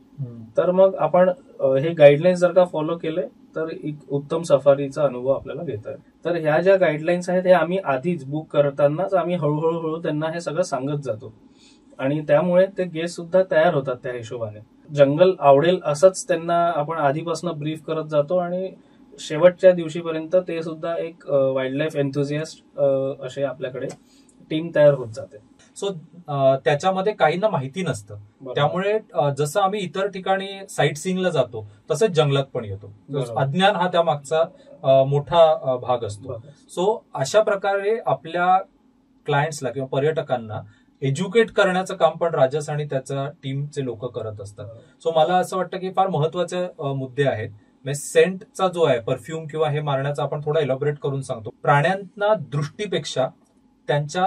तर मग आपण हे गाईडलाईन्स जर का फॉलो केले तर एक उत्तम सफारीचा अनुभव आपल्याला घेता येईल. तर ह्या ज्या गाईडलाईन्स आहेत हे आम्ही आधीच बुक करतानाच आम्ही हळूहळू त्यांना हे सगळं सांगत जातो आणि त्यामुळे ते गेस्ट सुद्धा तयार होतात त्या हिशोबाने. जंगल आवडेल असंच त्यांना आपण आधीपासून ब्रीफ करत जातो आणि शेवटच्या दिवशीपर्यंत ते सुद्धा एक वाईल्ड लाईफ एन्थुझियास्ट असे आपल्याकडे टीम तयार होत जाते. सो त्याच्यामध्ये काहींना माहिती नसतं, बरोबर. त्यामुळे जसं आम्ही इतर ठिकाणी साईट सीइंगला जातो तसंच जंगलात पण येतो. बरोबर. अज्ञान हा त्या मागचा मोठा भाग असतो. बरोबर. सो अशा प्रकारे आपल्या क्लायंट्सला किंवा पर्यटकांना एज्युकेट करण्याचं काम पण राजस आणि त्याच्या टीमचे लोक करत असतात. सो मला असं वाटतं की फार महत्वाचे मुद्दे आहेत. सेंटचा जो आहे परफ्यूम किंवा हे मारण्याचा आपण थोडा इलॉबरेट करून सांगतो. प्राण्यांना दृष्टीपेक्षा त्यांच्या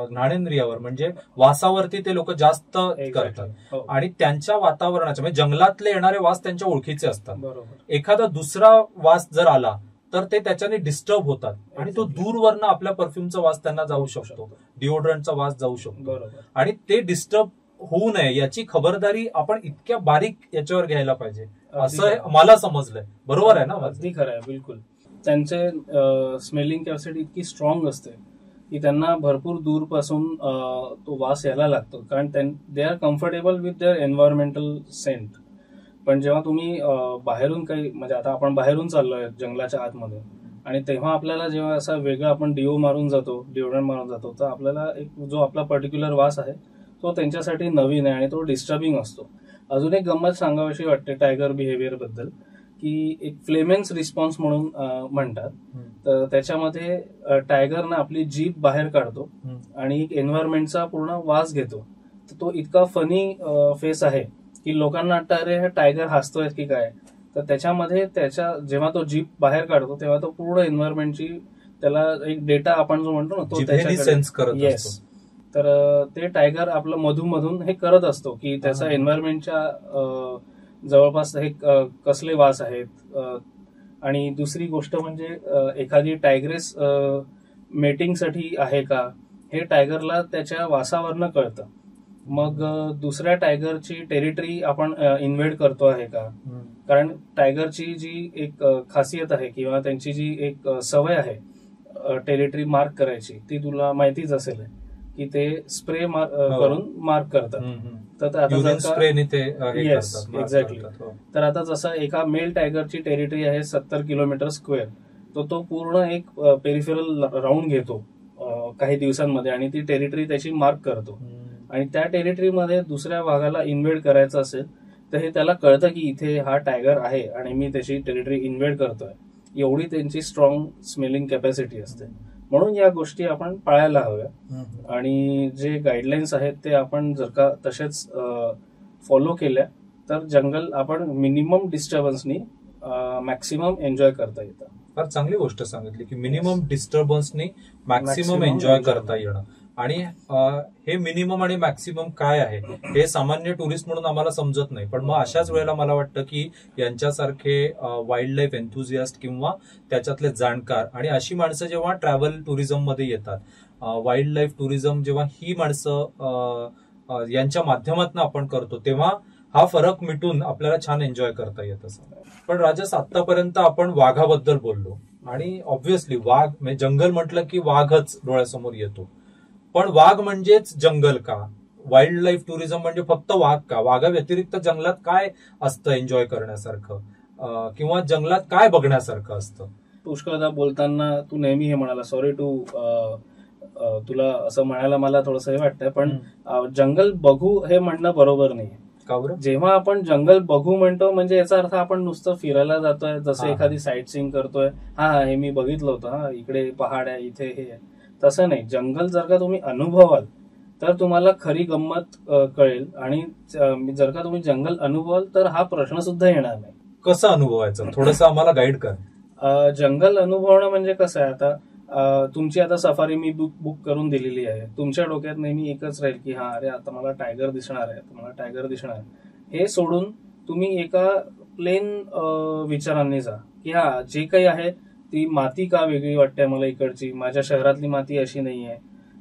घ्राणेंद्रियावर म्हणजे वासावरती ते लोक जास्त करतात. हो. आणि त्यांच्या वातावरणाच्या म्हणजे जंगलातले येणारे वास त्यांच्या ओळखीचे असतात. बरोबर. एखादा दुसरा वास जर आला तर ते त्याच्याने डिस्टर्ब होतात आणि तो दूरवरनं आपल्या परफ्यूमचा वास त्यांना जाऊ शकतो, डिओड्रंटचा वास जाऊ शकतो. बरोबर. आणि ते डिस्टर्ब होऊ नये याची खबरदारी आपण इतक्या बारीक याच्यावर घ्यायला पाहिजे असं मला समजलंय. बरोबर आहे ना? अगदी खरं आहे, बिलकुल. त्यांचे स्मेलिंग कॅपॅसिटी इतकी स्ट्रॉंग असते की त्यांना भरपूर दूरपासून तो वास यायला लागतो, कारण they are comfortable with their environmental scent. पण जेव्हा तुम्ही बाहेरून काही म्हणजे आता आपण बाहेरून चाललोय जंगलाच्या आतमध्ये आणि तेव्हा आपल्याला जेव्हा असा वेगळा आपण डिओड्रंट मारून जातो तर आपल्याला एक जो आपला पर्टिक्युलर वास आहे तो त्यांच्यासाठी नवीन आहे आणि तो डिस्टर्बिंग असतो. अजून एक गंमत सांगावीशी वाटते टायगर बिहेवियर बद्दल की एक फ्लेमेन्स रिस्पॉन्स म्हणून म्हणतात. तर त्याच्यामध्ये टायगर ना आपली जीभ बाहेर काढतो आणि एक एन्व्हायरमेंटचा पूर्ण वास घेतो. तर तो इतका फनी फेस आहे की लोकांना वाटतं अरे हे टायगर हसतोय की काय. तर त्याच्यामध्ये जेव्हा तो जीभ बाहेर काढतो तेव्हा तो पूर्ण एन्व्हायरमेंटची त्याला एक डेटा आपण जो म्हणतो ना तो त्याच्याकडे. येस. तर ते टायगर आपलं मधून हे करत असतो की त्याचा एन्व्हायरमेंटच्या जवळपास हे कसले वास आहेत. आणि दुसरी गोष्ट म्हणजे एखादी टायग्रेस मेटिंगसाठी आहे का हे टायगरला त्याच्या वासावरनं कळतं. मग दुसऱ्या टायगरची टेरिटरी आपण इन्व्हेड करतो आहे का, कारण टायगरची जी एक खासियत आहे किंवा त्यांची जी एक सवय आहे टेरिटरी मार्क करायची ती तुला माहितीच असेल की ते स्प्रे करून मार्क करतात. तर आता येस एक्झॅक्टली. तर आता जसं एका मेल टायगरची टेरिटरी आहे 70 किलोमीटर स्क्वेअर, तो पूर्ण एक पेरिफेरल राऊंड घेतो काही दिवसांमध्ये आणि ती टेरिटरी त्याची मार्क करतो. आणि त्या टेरिटरीमध्ये दुसऱ्या वाघाला इन्व्हेड करायचं असेल तर हे त्याला कळतं की इथे हा टायगर आहे आणि मी त्याची टेरिटरी इन्व्हेड करतोय. एवढी त्यांची स्ट्रॉंग स्मेलिंग कॅपॅसिटी असते. म्हणून या गोष्टी आपण पाळायला हव्या आणि जे गाईडलाईन्स आहेत ते आपण जर का तसेच फॉलो केल्या तर जंगल आपण मिनिमम डिस्टर्बन्सनी मॅक्सिमम एन्जॉय करता येतं. फार चांगली गोष्ट सांगितली की मिनिमम डिस्टर्बन्सनी मॅक्सिमम एन्जॉय करता येणं. आणि हे मिनिमम आणि मॅक्सिमम काय आहे हे सामान्य टुरिस्ट म्हणून आम्हाला समजत नाही. पण मग अशाच वेळेला मला वाटतं की यांच्यासारखे वाईल्ड लाईफ एन्थुझियास्ट किंवा त्याच्यातले जाणकार आणि अशी माणसं जेव्हा ट्रॅव्हल टुरिझम मध्ये येतात, वाईल्ड लाईफ टुरिझम जेव्हा ही माणसं यांच्या माध्यमातून आपण करतो तेव्हा हा फरक मिटून आपल्याला छान एन्जॉय करता येत असं. पण राजस, आतापर्यंत आपण वाघाबद्दल बोललो आणि ऑब्व्हियसली वाघ म्हणजे जंगल म्हटलं की वाघच डोळ्यासमोर येतो. पण वाघ म्हणजेच जंगल का? वाईल्ड लाईफ टुरिझम म्हणजे फक्त वाघ का? वाघा व्यतिरिक्त जंगलात काय असतं एन्जॉय करण्यासारखं किंवा जंगलात काय बघण्यासारखं असतं? पुष्कळदा बोलताना तू नेहमी हे म्हणाला, सॉरी तुला असं म्हणायला मला थोडंसं हे वाटतंय, पण जंगल बघू हे म्हणणं बरोबर नाही. का बरं? जेव्हा आपण जंगल बघू म्हणतो म्हणजे याचा अर्थ आपण नुसतं फिरायला जातोय, जसं एखादी साईट सीइंग करतोय, हा हे मी बघितलं होतं, हा इकडे पहाड आहे, इथे हे आहे, तसं नाही. जंगल जर का तुम्ही अनुभवाल तर तुम्हाला खरी गंमत कळेल आणि जर का तुम्ही जंगल अनुभवाल तर हा प्रश्न सुद्धा येणार नाही. कसं अनुभवायचं थोडंसं आम्हाला गाईड कर. जंगल अनुभवणं म्हणजे कसं आहे, आता तुमची आता सफारी मी बुक करून दिलेली आहे. तुमच्या डोक्यात नेहमी एकच राहील की हा अरे आता मला टायगर दिसणार आहे, मला टायगर दिसणार आहे. हे सोडून तुम्ही एका प्लेन विचारांनी जा की हा जे काही आहे ती माती का वेगळी वाटते मला इकडची, माझ्या शहरातली माती अशी नाहीये,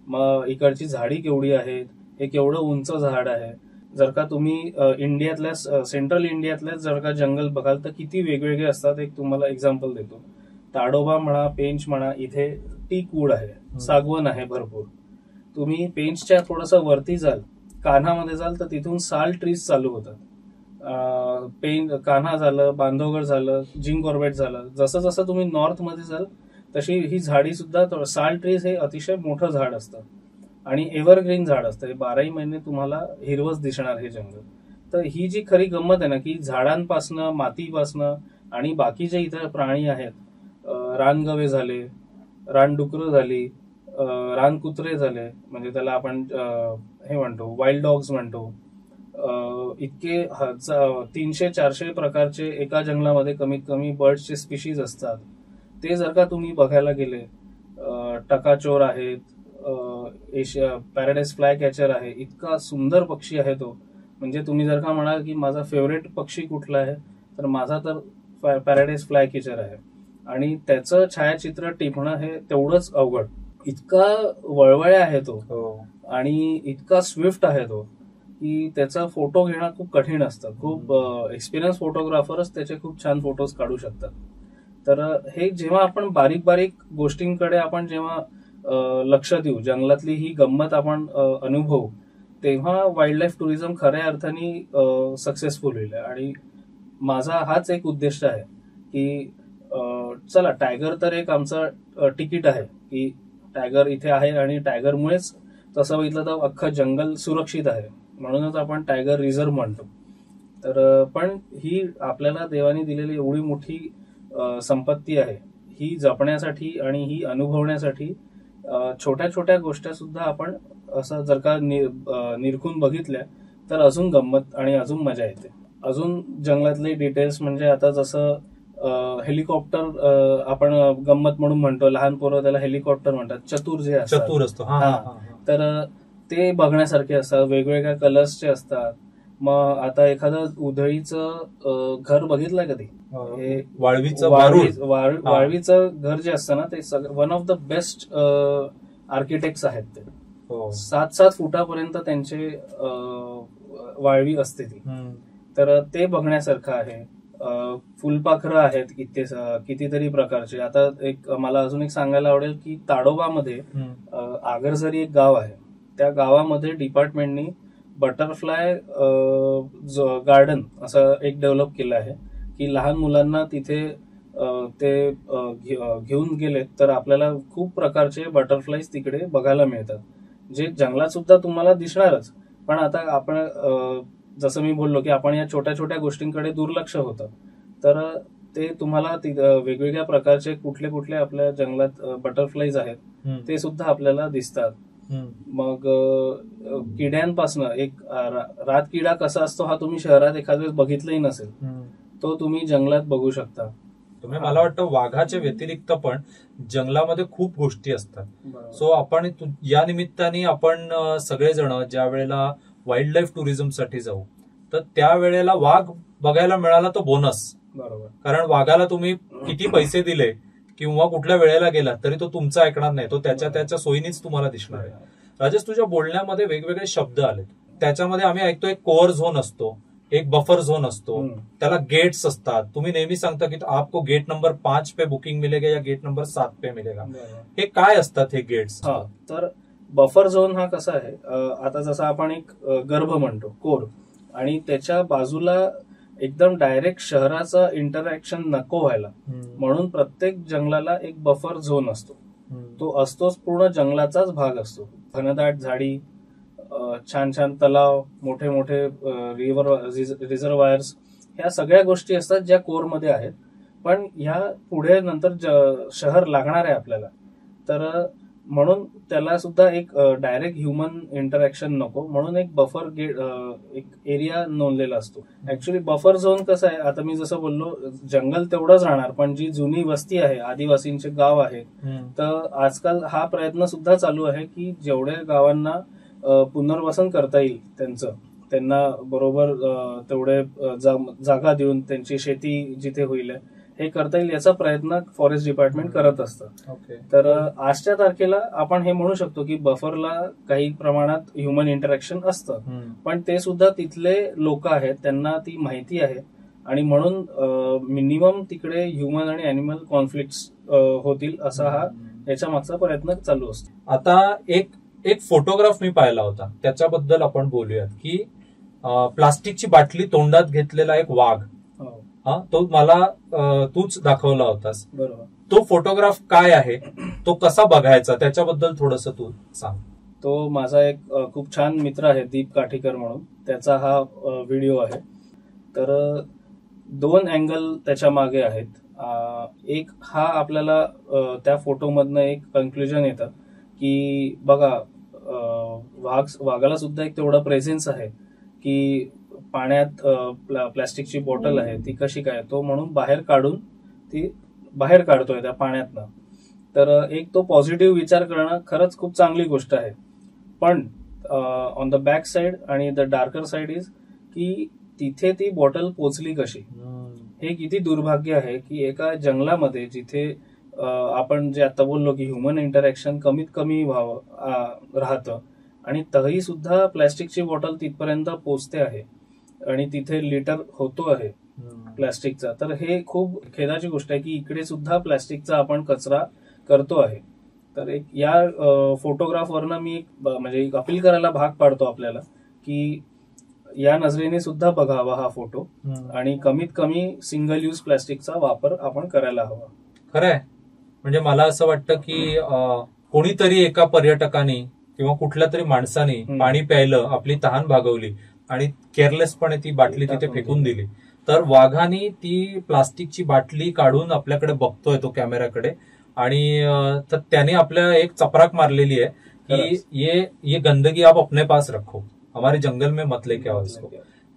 मग इकडची झाडी केवढी आहेत, हे केवढं उंच झाड आहे. जर का तुम्ही इंडियातल्या सेंट्रल इंडियातल्या जर का जंगल बघाल तर किती वेगवेगळे असतात. एक तुम्हाला एक्झाम्पल देतो. ताडोबा म्हणा, पेंच म्हणा, इथे टीक वूड आहे, सागवन आहे भरपूर. तुम्ही पेंचच्या थोडंसं वरती जाल कान्हामध्ये जाल तर तिथून साल ट्रीज चालू होतात. कान्हा झालं, बांधवगड झालं, जिम कॉर्बेट झालं. जसं जसं तुम्ही नॉर्थ मध्ये जाल तशी ही झाडी सुद्धा, साल ट्रीज हे अतिशय मोठं झाड असतं आणि एव्हरग्रीन झाड असतं. हे 12ही महिने तुम्हाला हिरवच दिसणार हे जंगल. तर ही जी खरी गंमत आहे ना, की झाडांपासनं, मातीपासनं आणि बाकी जे इतर प्राणी आहेत, रानगवे झाले, रानडुकरं झाली, रानकुत्रे झाले, म्हणजे त्याला आपण हे म्हणतो वाईल्ड डॉग्स म्हणतो. इतके 300-400 प्रकारचे एका जंगलामध्ये कमीत कमी बर्ड्सचे स्पीशीज असतात. ते जर का तुम्ही बघायला गेले, टकाचोर आहेत, पॅराडाईज फ्लाय कॅचर आहे, इतका सुंदर पक्षी आहे तो. म्हणजे तुम्ही जर का म्हणाल की माझा फेवरेट पक्षी कुठला आहे, तर माझा तर पॅराडाईज फ्लाय कॅचर आहे. आणि त्याचं छायाचित्र टिपणं हे तेवढंच अवघड. इतका वळवळ्या आहे तो आणि इतका स्विफ्ट आहे तो की त्याचा फोटो घेणं खूप कठीण असतं. खूप एक्सपिरियन्स फोटोग्राफरच त्याचे खूप छान फोटोज काढू शकतात. तर हे जेव्हा आपण बारीक बारीक गोष्टींकडे आपण जेव्हा लक्ष देऊ, जंगलातली ही गंमत आपण अनुभवू, तेव्हा वाईल्ड लाईफ टुरिझम खऱ्या अर्थाने सक्सेसफुल होईल. आणि माझा हाच एक उद्देश आहे की चला, टायगर तर एक आमचं तिकीट आहे की टायगर इथे आहे आणि टायगरमुळेच तसं बघितलं तर अख्खं जंगल सुरक्षित आहे, म्हणूनच आपण टायगर रिझर्व्ह म्हणतो. तर पण ही आपल्याला देवाने दिलेली एवढी मोठी संपत्ती आहे, ही जपण्यासाठी आणि ही अनुभवण्यासाठी छोट्या छोट्या गोष्टी सुद्धा आपण असं जर का निरखून बघितल्या तर अजून गंमत आणि अजून मजा येते. अजून जंगलातले डिटेल्स म्हणजे आता जसं हेलिकॉप्टर आपण गंमत म्हणून म्हणतो, लहान पोरं त्याला हेलिकॉप्टर म्हणतात, चतुर जे असतात, चतुर असतो, तर ते बघण्यासारखे असतात, वेगवेगळ्या कलर्सचे असतात. मग आता एखादं उधळीचं घर बघितलंय कधी? वाळवीचं घर जे असतं ना, ते one of the best architects आहेत. ते 7-7 फुटापर्यंत त्यांचे वाळवी असते ती. तर ते बघण्यासारखं आहे. फुलपाखरं आहेत कितीतरी प्रकारचे. आता एक मला अजून एक सांगायला आवडेल की ताडोबामध्ये आगरझरी एक गाव आहे, त्या गावामध्ये डिपार्टमेंटनी बटरफ्लाय गार्डन असं एक डेव्हलप केलं आहे की लहान मुलांना तिथे ते घेऊन गेलेत तर आपल्याला खूप प्रकारचे बटरफ्लाईज तिकडे बघायला मिळतात, जे जंगलात सुद्धा तुम्हाला दिसणारच. पण आता आपण जसं मी बोललो की आपण या छोट्या छोट्या गोष्टींकडे दुर्लक्ष होतं, तर ते तुम्हाला वेगवेगळ्या प्रकारचे कुठले कुठले आपल्या जंगलात बटरफ्लाईज आहेत ते सुद्धा आपल्याला दिसतात. मग किड्यांपासनं एक रातकिडा कसा असतो हा तुम्ही शहरात एखाद्या वेळेस बघितलंही नसेल, तो तुम्ही जंगलात बघू शकता. तुम्ही मला वाटतं वाघाच्या व्यतिरिक्त पण जंगलामध्ये खूप गोष्टी असतात. सो आपण या निमित्ताने आपण सगळेजण ज्या वेळेला वाईल्ड लाईफ टुरिझमसाठी जाऊ तर त्यावेळेला वाघ बघायला मिळाला तो बोनस. बरोबर. कारण वाघाला तुम्ही किती पैसे दिले किंवा कुठल्या वेळेला गेला तरी तो तुमचं ऐकणार नाही, तो त्याच्या सोयीनेच तुम्हाला दिसणार आहे. राजेश, तुझ्या बोलण्यामध्ये वेगवेगळे शब्द आले, त्याच्यामध्ये आम्ही ऐकतो एक कोअर झोन असतो, एक बफर झोन असतो, त्याला गेट्स असतात. तुम्ही नेहमी सांगता की आपको गेट नंबर 5 पे बुकिंग मिलेगा या गेट नंबर 7 पे मिलेगा. हे काय असतात हे गेट्स? तर बफर झोन हा कसा आहे, आता जसं आपण एक गर्भ म्हणतो कोर, आणि त्याच्या बाजूला एकदम डायरेक्ट शहराचं इंटरॅक्शन नको व्हायला म्हणून प्रत्येक जंगलाला एक बफर झोन असतो. तो असतोच, पूर्ण जंगलाचाच भाग असतो. घनदाट झाडी, छान छान तलाव, मोठे मोठे रिझर्वायर्स, ह्या सगळ्या गोष्टी असतात ज्या कोरमध्ये आहेत. पण ह्या पुढे नंतर शहर लागणार आहे आपल्याला, तर म्हणून त्याला सुद्धा एक डायरेक्ट ह्युमन इंटरॅक्शन नको म्हणून एक बफर गेट, एक एरिया नोंदलेला असतो. ऍक्च्युली बफर झोन कसं आहे, आता मी जसं बोललो जंगल तेवढंच राहणार, पण जी जुनी वस्ती आहे, आदिवासींचे गाव आहेत, तर आजकाल हा प्रयत्न सुद्धा चालू आहे की जेवढ्या गावांना पुनर्वसन करता येईल त्यांना बरोबर तेवढे जागा देऊन त्यांची शेती जिथे होईल हे करता येईल, याचा प्रयत्न फॉरेस्ट डिपार्टमेंट करत असतं. तर आजच्या तारखेला आपण हे म्हणू शकतो की बफरला काही प्रमाणात ह्युमन इंटरॅक्शन असतं, पण ते सुद्धा तिथले लोक आहेत, त्यांना ती माहिती आहे, आणि म्हणून मिनिमम तिकडे ह्युमन आणि अॅनिमल कॉन्फ्लिक्ट होतील असा हा याच्या मागचा प्रयत्न चालू असतो. आता एक एक फोटोग्राफ मी पाहिला होता, त्याच्याबद्दल आपण बोलूयात की प्लास्टिकची बाटली तोंडात घेतलेला एक वाघ, हा तो मला तूच दाखवला होतास. बरोबर. तो फोटोग्राफ काय आहे, तो कसा बघायचा, त्याच्याबद्दल थोडस तू सांग. तो माझा एक खूप छान मित्र आहे दीप काठीकर म्हणून, त्याचा हा व्हिडिओ आहे. तर 2 अँगल त्याच्या मागे आहेत. एक हा आपल्याला त्या फोटोमधनं एक कन्क्लुजन येतं की बघा वाघाला सुद्धा एक तेवढा प्रेझेन्स आहे की पाण्यात प्लॅस्टिकची बॉटल आहे ती कशी काय तो म्हणून बाहेर काढून ती बाहेर काढतोय त्या पाण्यातनं. तर एक तो पॉझिटिव्ह विचार करणं खरंच खूप चांगली गोष्ट आहे. पण ऑन द बॅक साइड आणि द डार्कर साइड इज की तिथे ती बॉटल पोचली कशी. हे किती दुर्भाग्य आहे की एका जंगलामध्ये जिथे आपण जे आता बोललो की ह्युमन इंटरॅक्शन कमीत कमी व्हावं राहतं आणि तरी सुद्धा प्लॅस्टिकची बॉटल तिथपर्यंत पोचते आहे आणि तिथे लिटर होतो आहे प्लॅस्टिकचा. तर हे खूप खेदाची गोष्ट आहे की इकडे सुद्धा प्लॅस्टिकचा आपण कचरा करतो आहे. तर एक या फोटोग्राफवरनं मी म्हणजे एक अपील करायला भाग पाडतो आपल्याला की या नजरेने सुद्धा बघावा हा फोटो आणि कमीत कमी सिंगल यूज प्लॅस्टिकचा वापर आपण करायला हवा. खरंय. म्हणजे मला असं वाटतं की कोणीतरी एका पर्यटकाने किंवा कुठल्या तरी माणसाने पाणी प्यायलं, आपली तहान भागवली आणि केअरलेसपणे ती बाटली तिथे फेकून दिली, तर वाघाने ती प्लास्टिकची बाटली काढून आपल्याकडे बघतोय तो कॅमेऱ्याकडे आणि तर त्याने आपल्या एक चपराक मारलेली आहे की ये गंदगी आप अपने पास रखो, हमारे जंगल में मत लेके आओ इसको.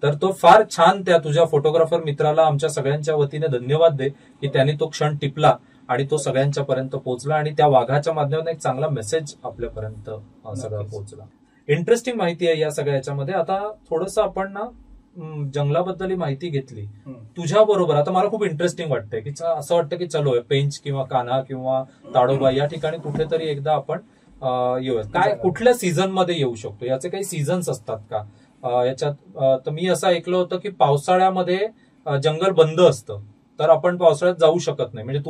तर तो फार छान, त्या तुझ्या फोटोग्राफर मित्राला आमच्या सगळ्यांच्या वतीने धन्यवाद दे की त्याने तो क्षण टिपला आणि तो सगळ्यांच्या पर्यंत पोहोचला आणि त्या वाघाच्या माध्यमातून एक चांगला मेसेज आपल्यापर्यंत सगळं पोहोचला. इंटरेस्टिंग माहिती आहे या सगळ्या याच्यामध्ये. आता थोडंसं आपण ना जंगलाबद्दल माहिती घेतली तुझ्या बरोबर. आता मला खूप इंटरेस्टिंग वाटतंय की असं वाटतं की चलो पेंच किंवा कान्हा किंवा ताडोबा या ठिकाणी कुठेतरी एकदा आपण येऊयात. काय कुठल्या सीझन मध्ये येऊ शकतो, याचे काही सीझन्स असतात का याच्यात? तर मी असं ऐकलं होतं की पावसाळ्यामध्ये जंगल बंद असतं, तर आपण पावसाळ्यात जाऊ शकत नाही. म्हणजे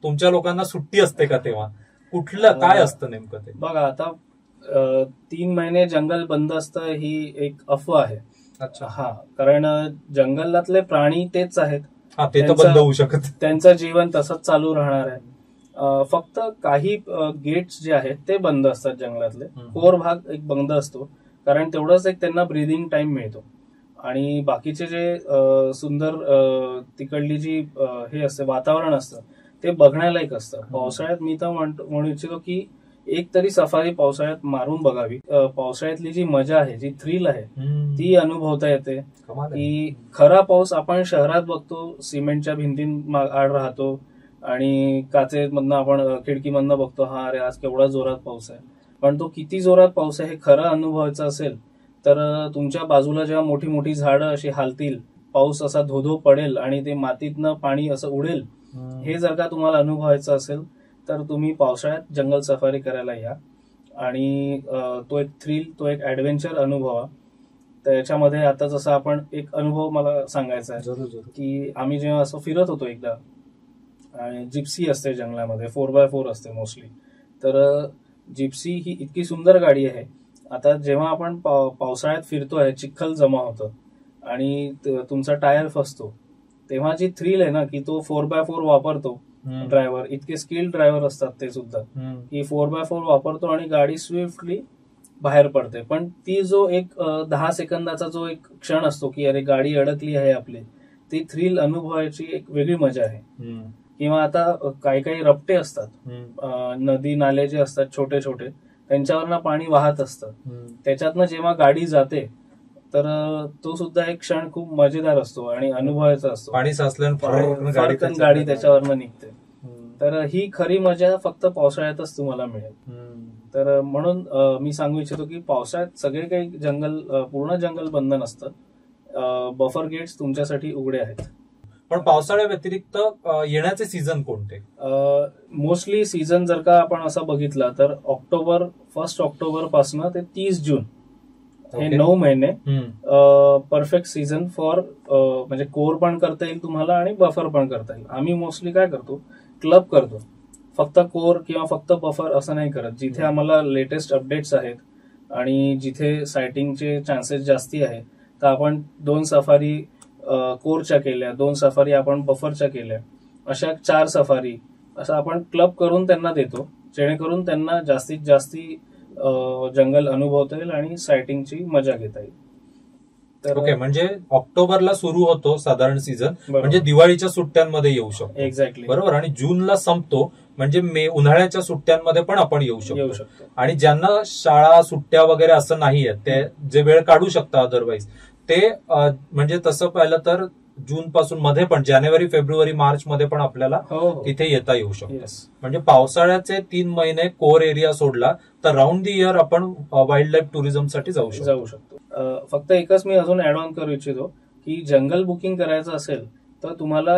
तुमच्या लोकांना सुट्टी असते का तेव्हा? कुठलं काय असतं नेमकं ते? बघा आता 3 महिने जंगल बंद असतं ही एक अफवा आहे. अच्छा. हा, कारण जंगलातले प्राणी तेच आहेत, ते तर बंद होऊ शकत, त्यांचं जीवन तसंच चालू राहणार आहे. फक्त काही गेट्स जे आहेत ते बंद असतात जंगलातले. कोर भाग एक बंद असतो कारण तेवढंच एक त्यांना ब्रीदिंग टाइम मिळतो. आणि बाकीचे जे सुंदर तिकडली जी हे असते वातावरण असतं ते बघण्यालायक असतं. पावसाळ्यात मी तर म्हणू इच्छितो की एक तरी सफारी पावसाळ्यात मारून बघावी. पावसाळ्यातली जी मजा आहे, जी थ्रिल आहे ती अनुभवता येते. की खरा पाऊस आपण शहरात बघतो, सिमेंटच्या भिंतीं आड राहतो आणि काचेमधनं आपण खिडकीमधनं बघतो, हा अरे आज केवढा जोरात पाऊस आहे. पण तो किती जोरात पाऊस आहे हे खरं अनुभवायचं असेल तर तुमच्या बाजूला जेव्हा मोठी मोठी झाडं अशी हालतील, पाऊस असा धोधो पडेल आणि ते मातीतनं पाणी असं उडेल, हे जर का तुम्हाला अनुभवायचं असेल तर तुम्ही पावसाळ्यात जंगल सफारी करायला या. आणि तो एक थ्रिल, तो एक ऍडव्हेंचर अनुभवा. त्याच्यामध्ये आता जसं आपण एक अनुभव मला सांगायचा आहे की आम्ही जेव्हा असं फिरत होतो एकदा, आणि जिप्सी असते जंगलामध्ये, 4x4 असते मोस्टली. तर जिप्सी ही इतकी सुंदर गाडी आहे. आता जेव्हा आपण पावसाळ्यात फिरतोय, चिखल जमा होतं आणि तुमचा टायर फसतो, तेव्हा जी थ्रिल आहे ना की तो 4x4 वापरतो ड्रायव्हर, इतके स्किल्ड ड्रायव्हर असतात ते सुद्धा, की 4x4 वापरतो आणि गाडी स्विफ्टली बाहेर पडते. पण ती जो एक 10 सेकंदाचा जो एक क्षण असतो की अरे गाडी अडकली आहे आपली, ती थ्रिल अनुभवायची एक वेगळी मजा आहे. किंवा आता काही काही रपटे असतात, नदी नाले जे असतात छोटे छोटे, त्यांच्यावरनं पाणी वाहत असतं, त्याच्यातनं जेव्हा गाडी जाते तर तो सुद्धा एक क्षण खूप मजेदार असतो आणि अनुभवायचा असतो. पाणी साचल्यानं गाडी त्याच्यावरनं निघते. तर ही खरी मजा फक्त पावसाळ्यातच तुम्हाला मिळेल. तर म्हणून मी सांगू इच्छितो की पावसाळ्यात सगळे काही जंगल, पूर्ण जंगल बंद नसतं. बफर गेट्स तुमच्यासाठी उघडे आहेत. पण पावसाळ्या व्यतिरिक्त येण्याचे सीझन कोणते? मोस्टली सीझन जर का आपण असं बघितलं तर 1 ऑक्टोबर पासून ते 30 जून हे 9 महिने परफेक्ट सीझन फॉर, म्हणजे कोर पण करता येईल तुम्हाला आणि बफर पण करता येईल. आम्ही मोस्टली काय करतो, क्लब करतो. फक्त कोर किंवा फक्त बफर असं नाही करत. जिथे आम्हाला लेटेस्ट अपडेट्स आहेत आणि जिथे सायटिंगचे चान्सेस जास्ती आहेत, तर आपण 2 सफारी कोरच्या केल्या, 2 सफारी आपण बफरच्या केल्या, अशा 4 सफारी असं आपण क्लब करून त्यांना देतो, जेणेकरून त्यांना जास्तीत जास्ती जंगल अनुभवता येईल आणि सायटिंगची मजा घेता येईल. तर ओके, म्हणजे ऑक्टोबरला सुरू होतो साधारण सीझन, बरोबर. म्हणजे दिवाळीच्या सुट्ट्यांमध्ये येऊ शकतो. एक्झॅक्टली बरोबर. आणि जूनला संपतो, म्हणजे मे उन्हाळ्याच्या सुट्ट्यांमध्ये पण आपण येऊ शकतो. आणि ज्यांना शाळा सुट्ट्या वगैरे असं नाहीये, ते जे वेळ काढू शकता अदरवाईज, ते म्हणजे तसं पाहिलं तर जून पासून मध्ये पण जानेवारी, फेब्रुवारी, मार्च मध्ये पण आपल्याला तिथे येता येऊ शकतो. म्हणजे पावसाळ्याचे 3 महिने कोर एरिया सोडला तर राऊंड दी इयर आपण वाईल्ड लाईफ टुरिझमसाठी जाऊ शकतो. फक्त एकच मी अजून ऍड ऑन करू इच्छितो की जंगल बुकिंग करायचं असेल तर तुम्हाला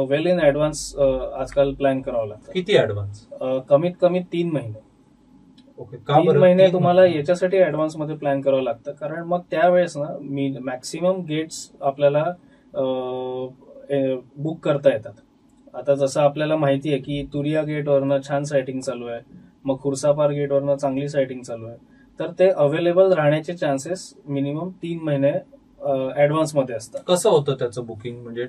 वेल इन ऍडव्हान्स आजकाल प्लॅन करावं लागतं. किती ऍडव्हान्स? कमीत कमी 3 महिने. ओके. 3 महिने तुम्हाला याच्यासाठी ऍडव्हान्स मध्ये प्लॅन करावं लागतं, कारण मग त्यावेळेस ना मॅक्सिमम गेट्स आपल्याला बुक करता येतात. आता जसं आपल्याला माहिती आहे की तुरिया गेटवरनं छान सायटिंग चालू आहे, मग खुर्सापार गेटवरनं चांगली सायटिंग चालू आहे, तर ते अवेलेबल राहण्याचे चान्सेस मिनिमम 3 महिने ऍडव्हान्स मध्ये असतात. कसं होतं त्याचं बुकिंग? म्हणजे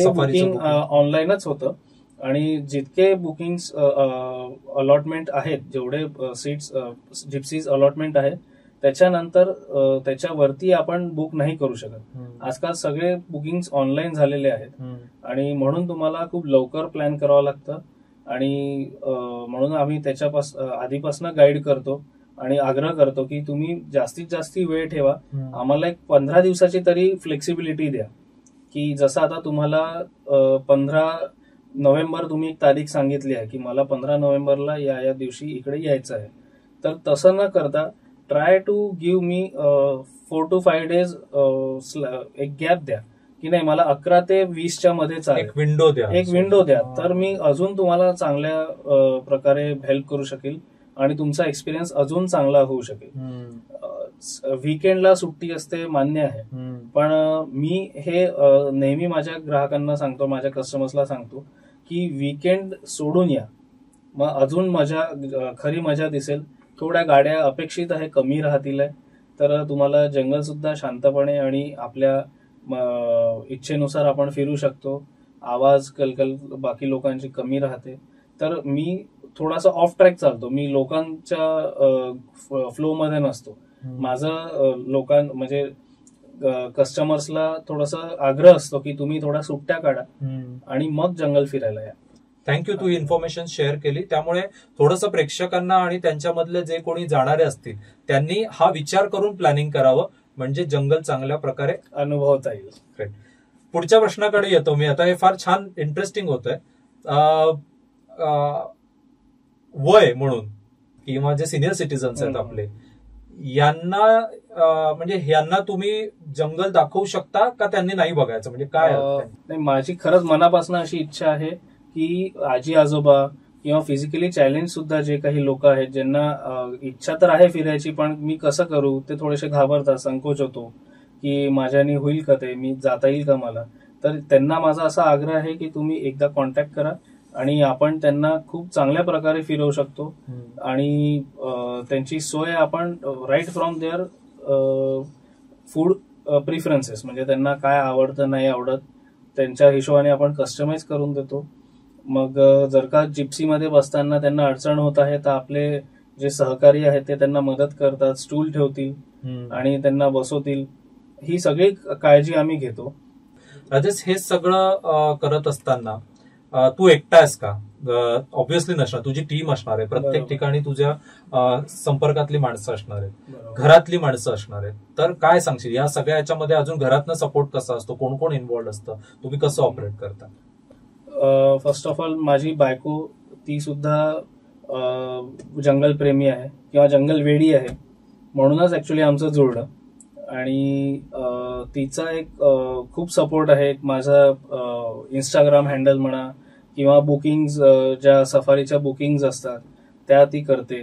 बुकिंग ऑनलाईनच होतं आणि जितके बुकिंग्स अलॉटमेंट आहेत, जेवढे सीट्स जिप्सीज अलॉटमेंट आहेत, त्याच्यानंतर त्याच्यावरती आपण बुक नाही करू शकत. आजकाल सगळे बुकिंग्स ऑनलाईन झालेले आहेत आणि म्हणून तुम्हाला खूप लवकर प्लॅन करावं लागतं. आणि म्हणून आम्ही आधीपासून गाईड करतो आणि आग्रह करतो की तुम्ही जास्तीत जास्त वेळ ठेवा. आम्हाला एक 15 दिवसाची तरी फ्लेक्सिबिलिटी द्या, की जसं आता तुम्हाला 15 नोव्हेंबर तुम्ही एक तारीख सांगितली आहे की मला 15 नोव्हेंबरला या दिवशी इकडे यायचं आहे, तर तसं न करता try to give me 4 to 5 days एक गॅप द्या, की नाही मला 11 ते 20च्या मध्ये चालेल, एक विंडो द्या, तर मी अजून तुम्हाला चांगल्या प्रकारे हेल्प करू शकेल आणि तुमचा एक्सपिरियन्स अजून चांगला होऊ शकेल. वीकेंडला सुट्टी असते, मान्य आहे, पण मी हे नेहमी माझ्या ग्राहकांना सांगतो, माझ्या कस्टमर्सला सांगतो की वीकेंड सोडून या, मग अजून खरी मजा दिसेल. थोड्या गाड्या अपेक्षित आहे कमी राहतील, तर तुम्हाला जंगल सुद्धा शांतपणे आणि आपल्या इच्छेनुसार आपण फिरू शकतो. आवाज कलकल बाकी लोकांची कमी राहते. तर मी थोडासा ऑफ ट्रॅक चालतो, मी लोकांच्या फ्लो मध्ये नसतो. माझं म्हणजे कस्टमर्सला थोडासा आग्रह असतो की तुम्ही थोड्या सुट्ट्या काढा आणि मग जंगल फिरायला या. थँक्यू, तू इन्फॉर्मेशन शेअर केली. त्यामुळे थोडंसं प्रेक्षकांना आणि त्यांच्यामधले जे कोणी जाणारे असतील त्यांनी हा विचार करून प्लॅनिंग करावं, म्हणजे जंगल चांगल्या प्रकारे अनुभवता येईल. ग्रेट. पुढच्या प्रश्नाकडे येतो मी आता. हे फार छान इंटरेस्टिंग होतंय. वय म्हणून किंवा जे सिनियर सिटीजन्स आहेत आपले, यांना म्हणजे यांना तुम्ही जंगल दाखवू शकता का त्यांनी नाही बघायचं, म्हणजे काय? नाही, माझी खरंच मनापासून अशी इच्छा आहे की आजी आजोबा किंवा फिजिकली चॅलेंज सुद्धा जे काही लोक आहेत, ज्यांना इच्छा तर आहे फिरायची, पण मी कसं करू ते थोडेसे घाबरतात, संकोच होतो की माझ्याने होईल का, ते मी जाता येईल का मला, तर त्यांना माझा असा आग्रह आहे की तुम्ही एकदा कॉन्टॅक्ट करा आणि आपण त्यांना खूप चांगल्या प्रकारे फिरवू शकतो. आणि त्यांची सोय आपण right from their food preferences, म्हणजे त्यांना काय आवडतं नाही आवडत त्यांच्या हिशोबाने आपण कस्टमाइज करून देतो. मग जर का जिप्सीमध्ये बसताना त्यांना अडचण होत आहे तर आपले जे सहकारी आहेत ते त्यांना मदत करतात, स्टूल ठेवतील आणि त्यांना बसवतील. ही सगळी काळजी आम्ही घेतो. राजेश, हे सगळं करत असताना तू एकटा आहेस का? ऑब्व्हियसली नसणार, तुझी टीम असणार आहे, प्रत्येक ठिकाणी तुझ्या संपर्कातली माणसं असणार आहेत, घरातली माणसं असणार आहेत. तर काय सांगशील या सगळ्या याच्यामध्ये? अजून घरातनं सपोर्ट कसा असतो, कोण कोण इन्व्हॉल्ड असतं, तुम्ही कसं ऑपरेट करता? फर्स्ट ऑफ ऑल माझी बायको, ती सुद्धा जंगल प्रेमी आहे किंवा जंगल वेडी आहे, म्हणूनच ऍक्च्युली आमचं जुळलं. आणि तिचा एक खूप सपोर्ट आहे. माझा इंस्टाग्राम हँडल म्हणा किंवा बुकिंग्स, ज्या सफारीच्या बुकिंग्स असतात त्या ती करते.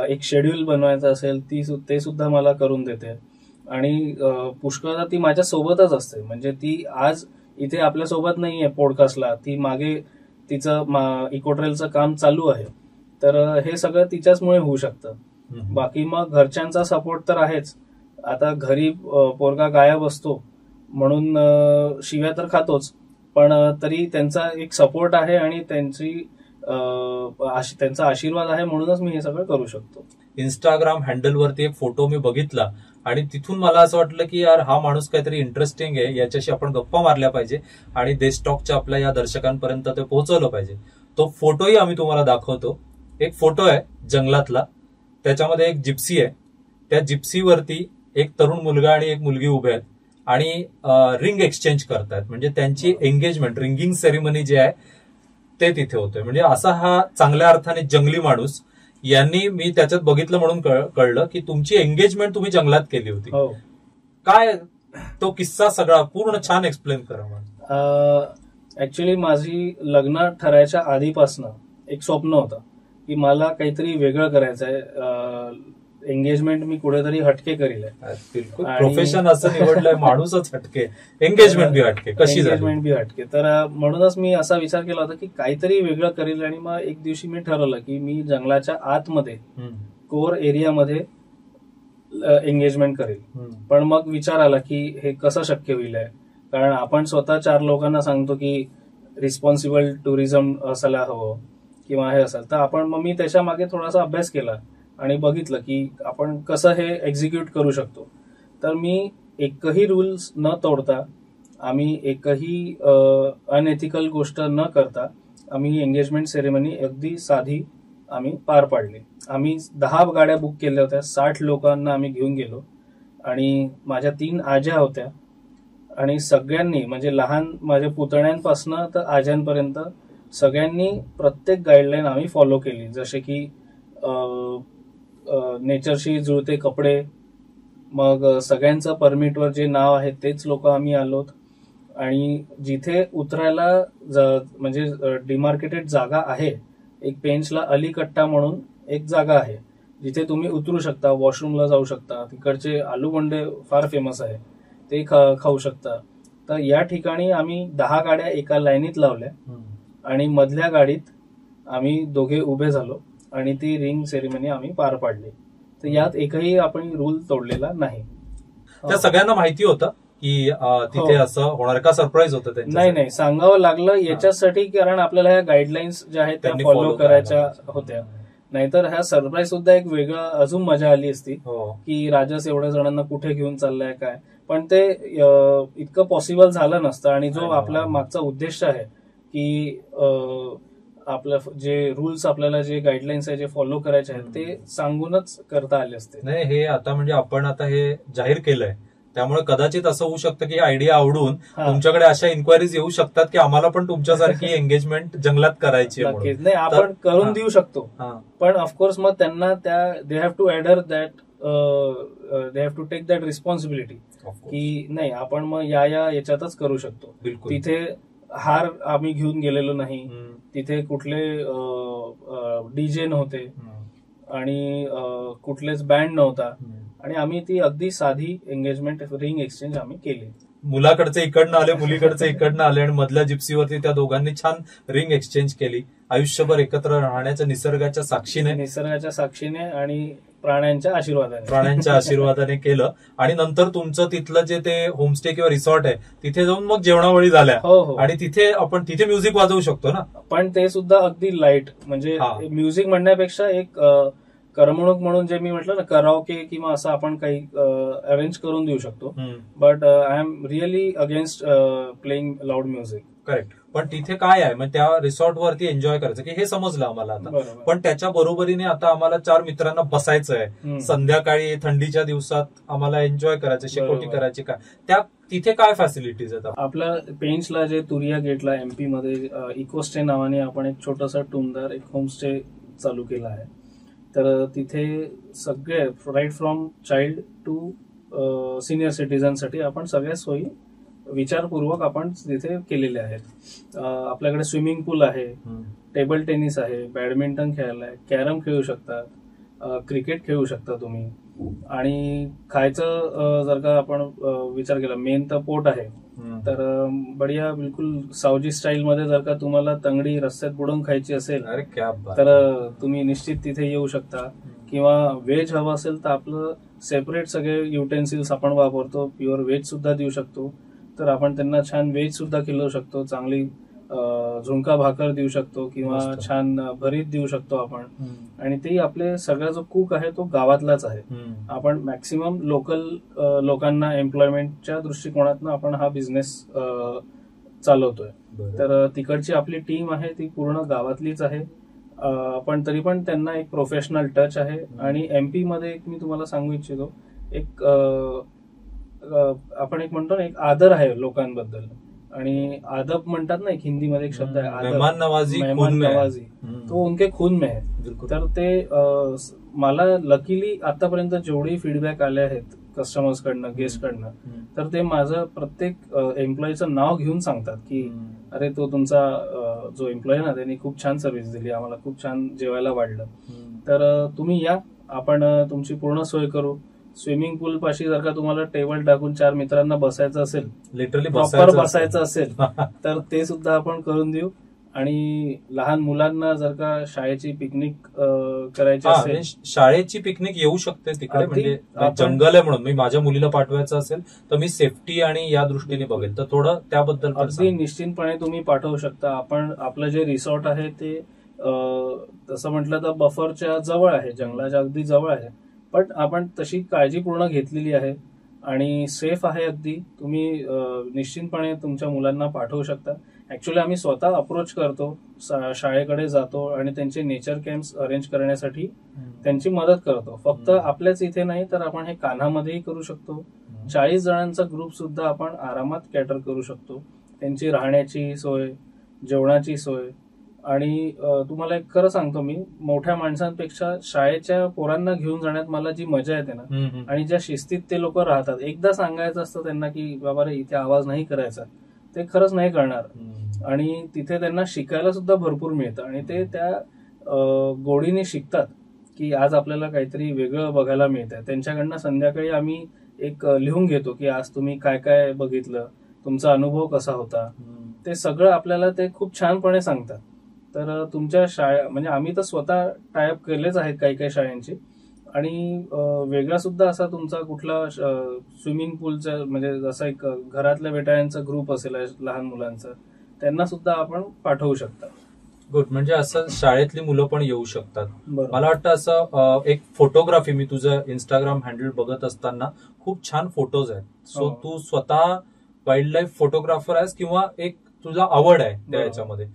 एक शेड्यूल बनवायचं असेल ते सुद्धा मला करून देते. आणि पुष्कळदा ती माझ्या सोबतच असते, म्हणजे ती आज इथे आपल्यासोबत नाहीये पॉडकास्टला, ती मागे तिचं इकोट्रेलचं काम चालू आहे, तर हे सगळं तिच्याचमुळे होऊ शकतं. बाकी मग घरच्यांचा सपोर्ट तर आहेच. आता घरी पोरगा गायब असतो म्हणून शिव्या तर खातोच, पण तरी त्यांचा एक सपोर्ट आहे आणि त्यांचा आशीर्वाद आहे, म्हणूनच मी हे सगळं करू शकतो. इंस्टाग्राम हँडलवरती एक फोटो मी बघितला आणि तिथून मला असं वाटलं की यार हा माणूस काहीतरी इंटरेस्टिंग आहे, याच्याशी आपण गप्पा मारल्या पाहिजे आणि देश टॉकच्या आपल्या या दर्शकांपर्यंत ते पोहोचवलं पाहिजे. तो फोटोही आम्ही तुम्हाला दाखवतो. एक फोटो आहे जंगलातला, त्याच्यामध्ये एक जिप्सी आहे. त्या जिप्सीवरती एक तरुण मुलगा आणि एक मुलगी उभे आहेत आणि रिंग एक्सचेंज करतायत. म्हणजे त्यांची एंगेजमेंट, रिंगिंग सेरेमनी जे आहे ते तिथे होतोय. म्हणजे असा हा चांगल्या अर्थाने जंगली माणूस, यांनी मी त्याच्यात बघितलं म्हणून कळलं की तुमची एंगेजमेंट तुम्ही जंगलात केली होती. काय तो किस्सा सगळा पूर्ण छान एक्सप्लेन करा. ऍक्च्युली माझी लग्न ठरायच्या आधीपासनं एक स्वप्न होतं की मला काहीतरी वेगळं करायचं आहे. एंगेजमेंट मी कुठेतरी हटके करील. प्रोफेशन असं निवडलंय, माणूसच हटके, एंगेजमेंट बी हटके, कशी एंगेजमेंट बी हटके. तर म्हणूनच मी असा विचार केला होता की काहीतरी वेगळं करेल. आणि मग एक दिवशी मी ठरवलं की मी जंगलाच्या आतमध्ये कोर एरियामध्ये एंगेजमेंट करेल. पण मग विचार आला की हे कसं शक्य होईल आहे, कारण आपण स्वतः 4 लोकांना सांगतो की रिस्पॉन्सिबल टुरिझम असायला हवं किंवा हे असेल, तर मग मी त्याच्या मागे थोडासा अभ्यास केला आणि बघितलं की आपण कसं हे एक्झिक्यूट करू शकतो. तर मी एकही रूल्स न तोडता, आम्ही एकही अनएथिकल गोष्ट न करता आम्ही एंगेजमेंट सेरेमनी अगदी साधी आम्ही पार पाडली. आम्ही 10 गाड्या बुक केल्या होत्या, 60 लोकांना आम्ही घेऊन गेलो आणि माझ्या 3 आज्या होत्या आणि सगळ्यांनी, म्हणजे लहान माझ्या पुतण्यांपासनं तर आज्यांपर्यंत सगळ्यांनी प्रत्येक गाईडलाईन आम्ही फॉलो केली. जसे की नेचरशी जुळते कपडे, मग सगळ्यांचं परमिटवर जे नाव आहे तेच लोक आम्ही आलोत. आणि जिथे उतरायला म्हणजे डिमार्केटेड जागा आहे, एक पेंचला अलीकट्टा म्हणून एक जागा आहे जिथे तुम्ही उतरू शकता, वॉशरूमला जाऊ शकता. तिकडचे आलू बोंडे फार फेमस आहे, ते खाऊ शकता. तर या ठिकाणी आम्ही 10 गाड्या एका लाईनीत लावल्या आणि मधल्या गाडीत आम्ही दोघे उभे झालो आणि ती रिंग सेरेमनी आम्ही पार पाडली. तर यात एकही आपण रूल तोडलेला नाही. त्या सगळ्यांना माहिती होतं की तिथे असं होणार का? सरप्राईज होतं? नाही, सांगावं लागलं याच्यासाठी, कारण आपल्याला ह्या गाईडलाईन्स ज्या आहेत त्या फॉलो करायच्या होत्या. नाहीतर ह्या सरप्राईज सुद्धा एक वेगळं अजून मजा आली असती की राजस एवढ्या जणांना कुठे घेऊन चाललाय काय, पण ते इतकं पॉसिबल झालं नसतं. आणि जो आपला मागचा उद्देश आहे की आपलं जे रूल्स, आपल्याला जे गाईडलाईन्स आहे जे फॉलो करायचे आहेत ते सांगूनच करता आले असते. नाही, हे आता म्हणजे आपण आता हे जाहीर केलंय, त्यामुळे कदाचित असं होऊ शकतं की आयडिया आवडून तुमच्याकडे अशा इन्क्वायरीज येऊ शकतात की आम्हाला पण तुमच्यासारखी एंगेजमेंट जंगलात करायची. नाही, आपण करून देऊ शकतो, पण ऑफकोर्स मग त्यांना they have to adhere that, they have to take that responsibility की नाही आपण मग याच्यातच करू शकतो. तिथे हार आम्ही घेऊन गेलेलो नाही, तिथे कुठले डीजे नव्हते आणि कुठलेच बँड नव्हता आणि आम्ही ती अगदी साधी एंगेजमेंट रिंग एक्सचेंज आम्ही केली. मुलाकडचे इकडनं आले, मुलीकडचे इकडनं आले आणि मधल्या जिप्सीवरती त्या दोघांनी छान रिंग एक्सचेंज केली. आयुष्यभर एकत्र राहण्याच्या निसर्गाच्या साक्षीने आणि प्राण्यांच्या आशीर्वादाने केलं. आणि नंतर तुमचं तिथलं जे ते होमस्टे किंवा रिसॉर्ट आहे तिथे जाऊन मग जेवणावळी झाल्या. आणि तिथे म्युझिक वाजवू शकतो ना, पण ते सुद्धा अगदी लाईट, म्हणजे म्युझिक म्हणण्यापेक्षा एक करमणूक म्हणून जे मी म्हटलं ना, कराओके किंवा असं आपण काही अरेंज करून देऊ शकतो. But I am really against playing loud music. Correct. पण तिथे काय आहे, म्हणजे त्या रिसॉर्टवरती एन्जॉय करायचं की हे समजलं आम्हाला आता. पण त्याच्या बरोबरीने आता आम्हाला 4 मित्रांना बसायचं आहे, संध्याकाळी थंडीच्या दिवसात आम्हाला एन्जॉय करायचं, शेकोटी करायची. काय तिथे काय फॅसिलिटीज आहेत? आपल्या पेंचला जे तुरिया गेटला एमपी मध्ये इकोस्टे नावाने आपण एक छोटासा टुमदार एक होमस्टे चालू केला आहे. तर तिथे सगळे right from child to senior सिटीजनसाठी आपण सगळ्या सोयी विचारपूर्वक आपण तिथे केलेले आहेत. आपल्याकडे स्विमिंग पूल आहे, टेबल टेनिस आहे, बॅडमिंटन खेळायला आहे, कॅरम खेळू शकतात, क्रिकेट खेळू शकता तुम्ही. आणि खायचं जर का आपण विचार केला, मेन तर पोट आहे, तर बढिया बिलकुल सावजी स्टाईल मध्ये जर का तुम्हाला तंगडी रस्त्यात बुडवून खायची असेल अरे क्या बात. तर तुम्ही निश्चित तिथे येऊ शकता. किंवा व्हेज हवं असेल तर आपलं सेपरेट सगळे युटेन्सिल्स आपण वापरतो, प्युअर व्हेज सुद्धा देऊ शकतो. तर आपण त्यांना छान व्हेज सुद्धा खिलवू शकतो, चांगली झुणका भाकर देऊ शकतो किंवा मस्त. छान भरीत देऊ शकतो आपण. आणि ते आपले सगळा जो कुक आहे तो गावातलाच आहे. आपण मॅक्सिमम लोकल लोकांना एम्प्लॉयमेंटच्या दृष्टिकोनातून आपण हा बिझनेस चालवतोय. तर तिकडची आपली टीम आहे ती पूर्ण गावातलीच आहे. पण तरी पण त्यांना एक प्रोफेशनल टच आहे. आणि एमपी मध्ये एक मी तुम्हाला सांगू इच्छितो, एक आपण एक म्हणतो ना, एक आदर आहे लोकांबद्दल. आणि आदब म्हणतात ना, एक हिंदीमध्ये एक शब्द आहे मेहमान नवाजी, तो उनके खून में है. तर ते मला लकीली आतापर्यंत जेवढे फीडबॅक आले आहेत कस्टमर्स कडनं, गेस्ट कडनं, तर ते माझं प्रत्येक एम्प्लॉईचं नाव घेऊन सांगतात की अरे तो तुमचा जो एम्प्लॉई ना त्यांनी खूप छान सर्व्हिस दिली, आम्हाला खूप छान जेवायला वाढलं. तर तुम्ही या, आपण तुमची पूर्ण सोय करू. स्विमिंग पूल पाशी जर का तुम्हाला टेबल टाकून 4 मित्रांना बसायचं असेल, लिटरली प्रॉपर बसायचं असेल तर ते सुद्धा आपण करून देऊ. आणि लहान मुलांना जर का शाळेची पिकनिक करायची असेल, शाळेची पिकनिक येऊ शकते तिकडे. म्हणजे जंगल आहे म्हणून मी माझ्या मुलीला पाठवायचं असेल तर मी सेफ्टी आणि या दृष्टीने बघेल, तर थोडं त्याबद्दल अगदी निश्चितपणे तुम्ही पाठवू शकता. आपण आपलं जे रिसॉर्ट आहे ते तसं म्हटलं तर बफरच्या जवळ आहे, जंगलाच्या अगदी जवळ आहे. पण आपण तशी काळजी पूर्ण घेतलेली आहे आणि सेफ आहे अगदी. तुम्ही निश्चितपणे तुमच्या मुलांना पाठवू शकता. ऍक्च्युअली आम्ही स्वतः अप्रोच करतो, शाळेकडे जातो आणि त्यांचे नेचर कॅम्प्स अरेंज करण्यासाठी त्यांची मदत करतो. फक्त आपल्याच इथे नाही तर आपण हे कान्हामध्येही करू शकतो. 40 जणांचा ग्रुप सुद्धा आपण आरामात कॅटर करू शकतो. त्यांची राहण्याची सोय, जेवणाची सोय. आणि तुम्हाला एक खरं सांगतो मी, मोठ्या माणसांपेक्षा शाळेच्या पोरांना घेऊन जाण्यात मला जी मजा येते ना, आणि ज्या शिस्तीत ते लोक राहतात, एकदा सांगायचं असतं त्यांना की बाबा रे इथे आवाज नाही करायचा, ते खरंच नाही करणार. आणि तिथे त्यांना शिकायला सुद्धा भरपूर मिळतं आणि ते त्या गोडीने शिकतात की आज आपल्याला काहीतरी वेगळं बघायला मिळतंय. त्यांच्याकडनं संध्याकाळी आम्ही एक लिहून घेतो की आज तुम्ही काय काय बघितलं, तुमचा अनुभव कसा होता. ते सगळं आपल्याला ते खूप छानपणे सांगतात. तर तुमच्या म्हणजे आम्ही तर स्वतः टायअप केलेच आहेत काही काही शाळांची. आणि वेगळा सुद्धा असा तुमचा कुठला स्विमिंग पूलचा, म्हणजे जसा एक घरातल्या बेटाळ्यांचा ग्रुप असेल लहान मुलांचा, त्यांना सुद्धा आपण पाठवू शकता. गुड. म्हणजे असं शाळेतली मुलं पण येऊ शकतात. मला वाटतं असं एक फोटोग्राफी, मी तुझं इंस्टाग्राम हँडल बघत असताना खूप छान फोटोज आहेत. सो तू स्वतः वाईल्ड लाईफ फोटोग्राफर आहेस किंवा एक तुझा आवड आहे त्या याच्यामध्ये,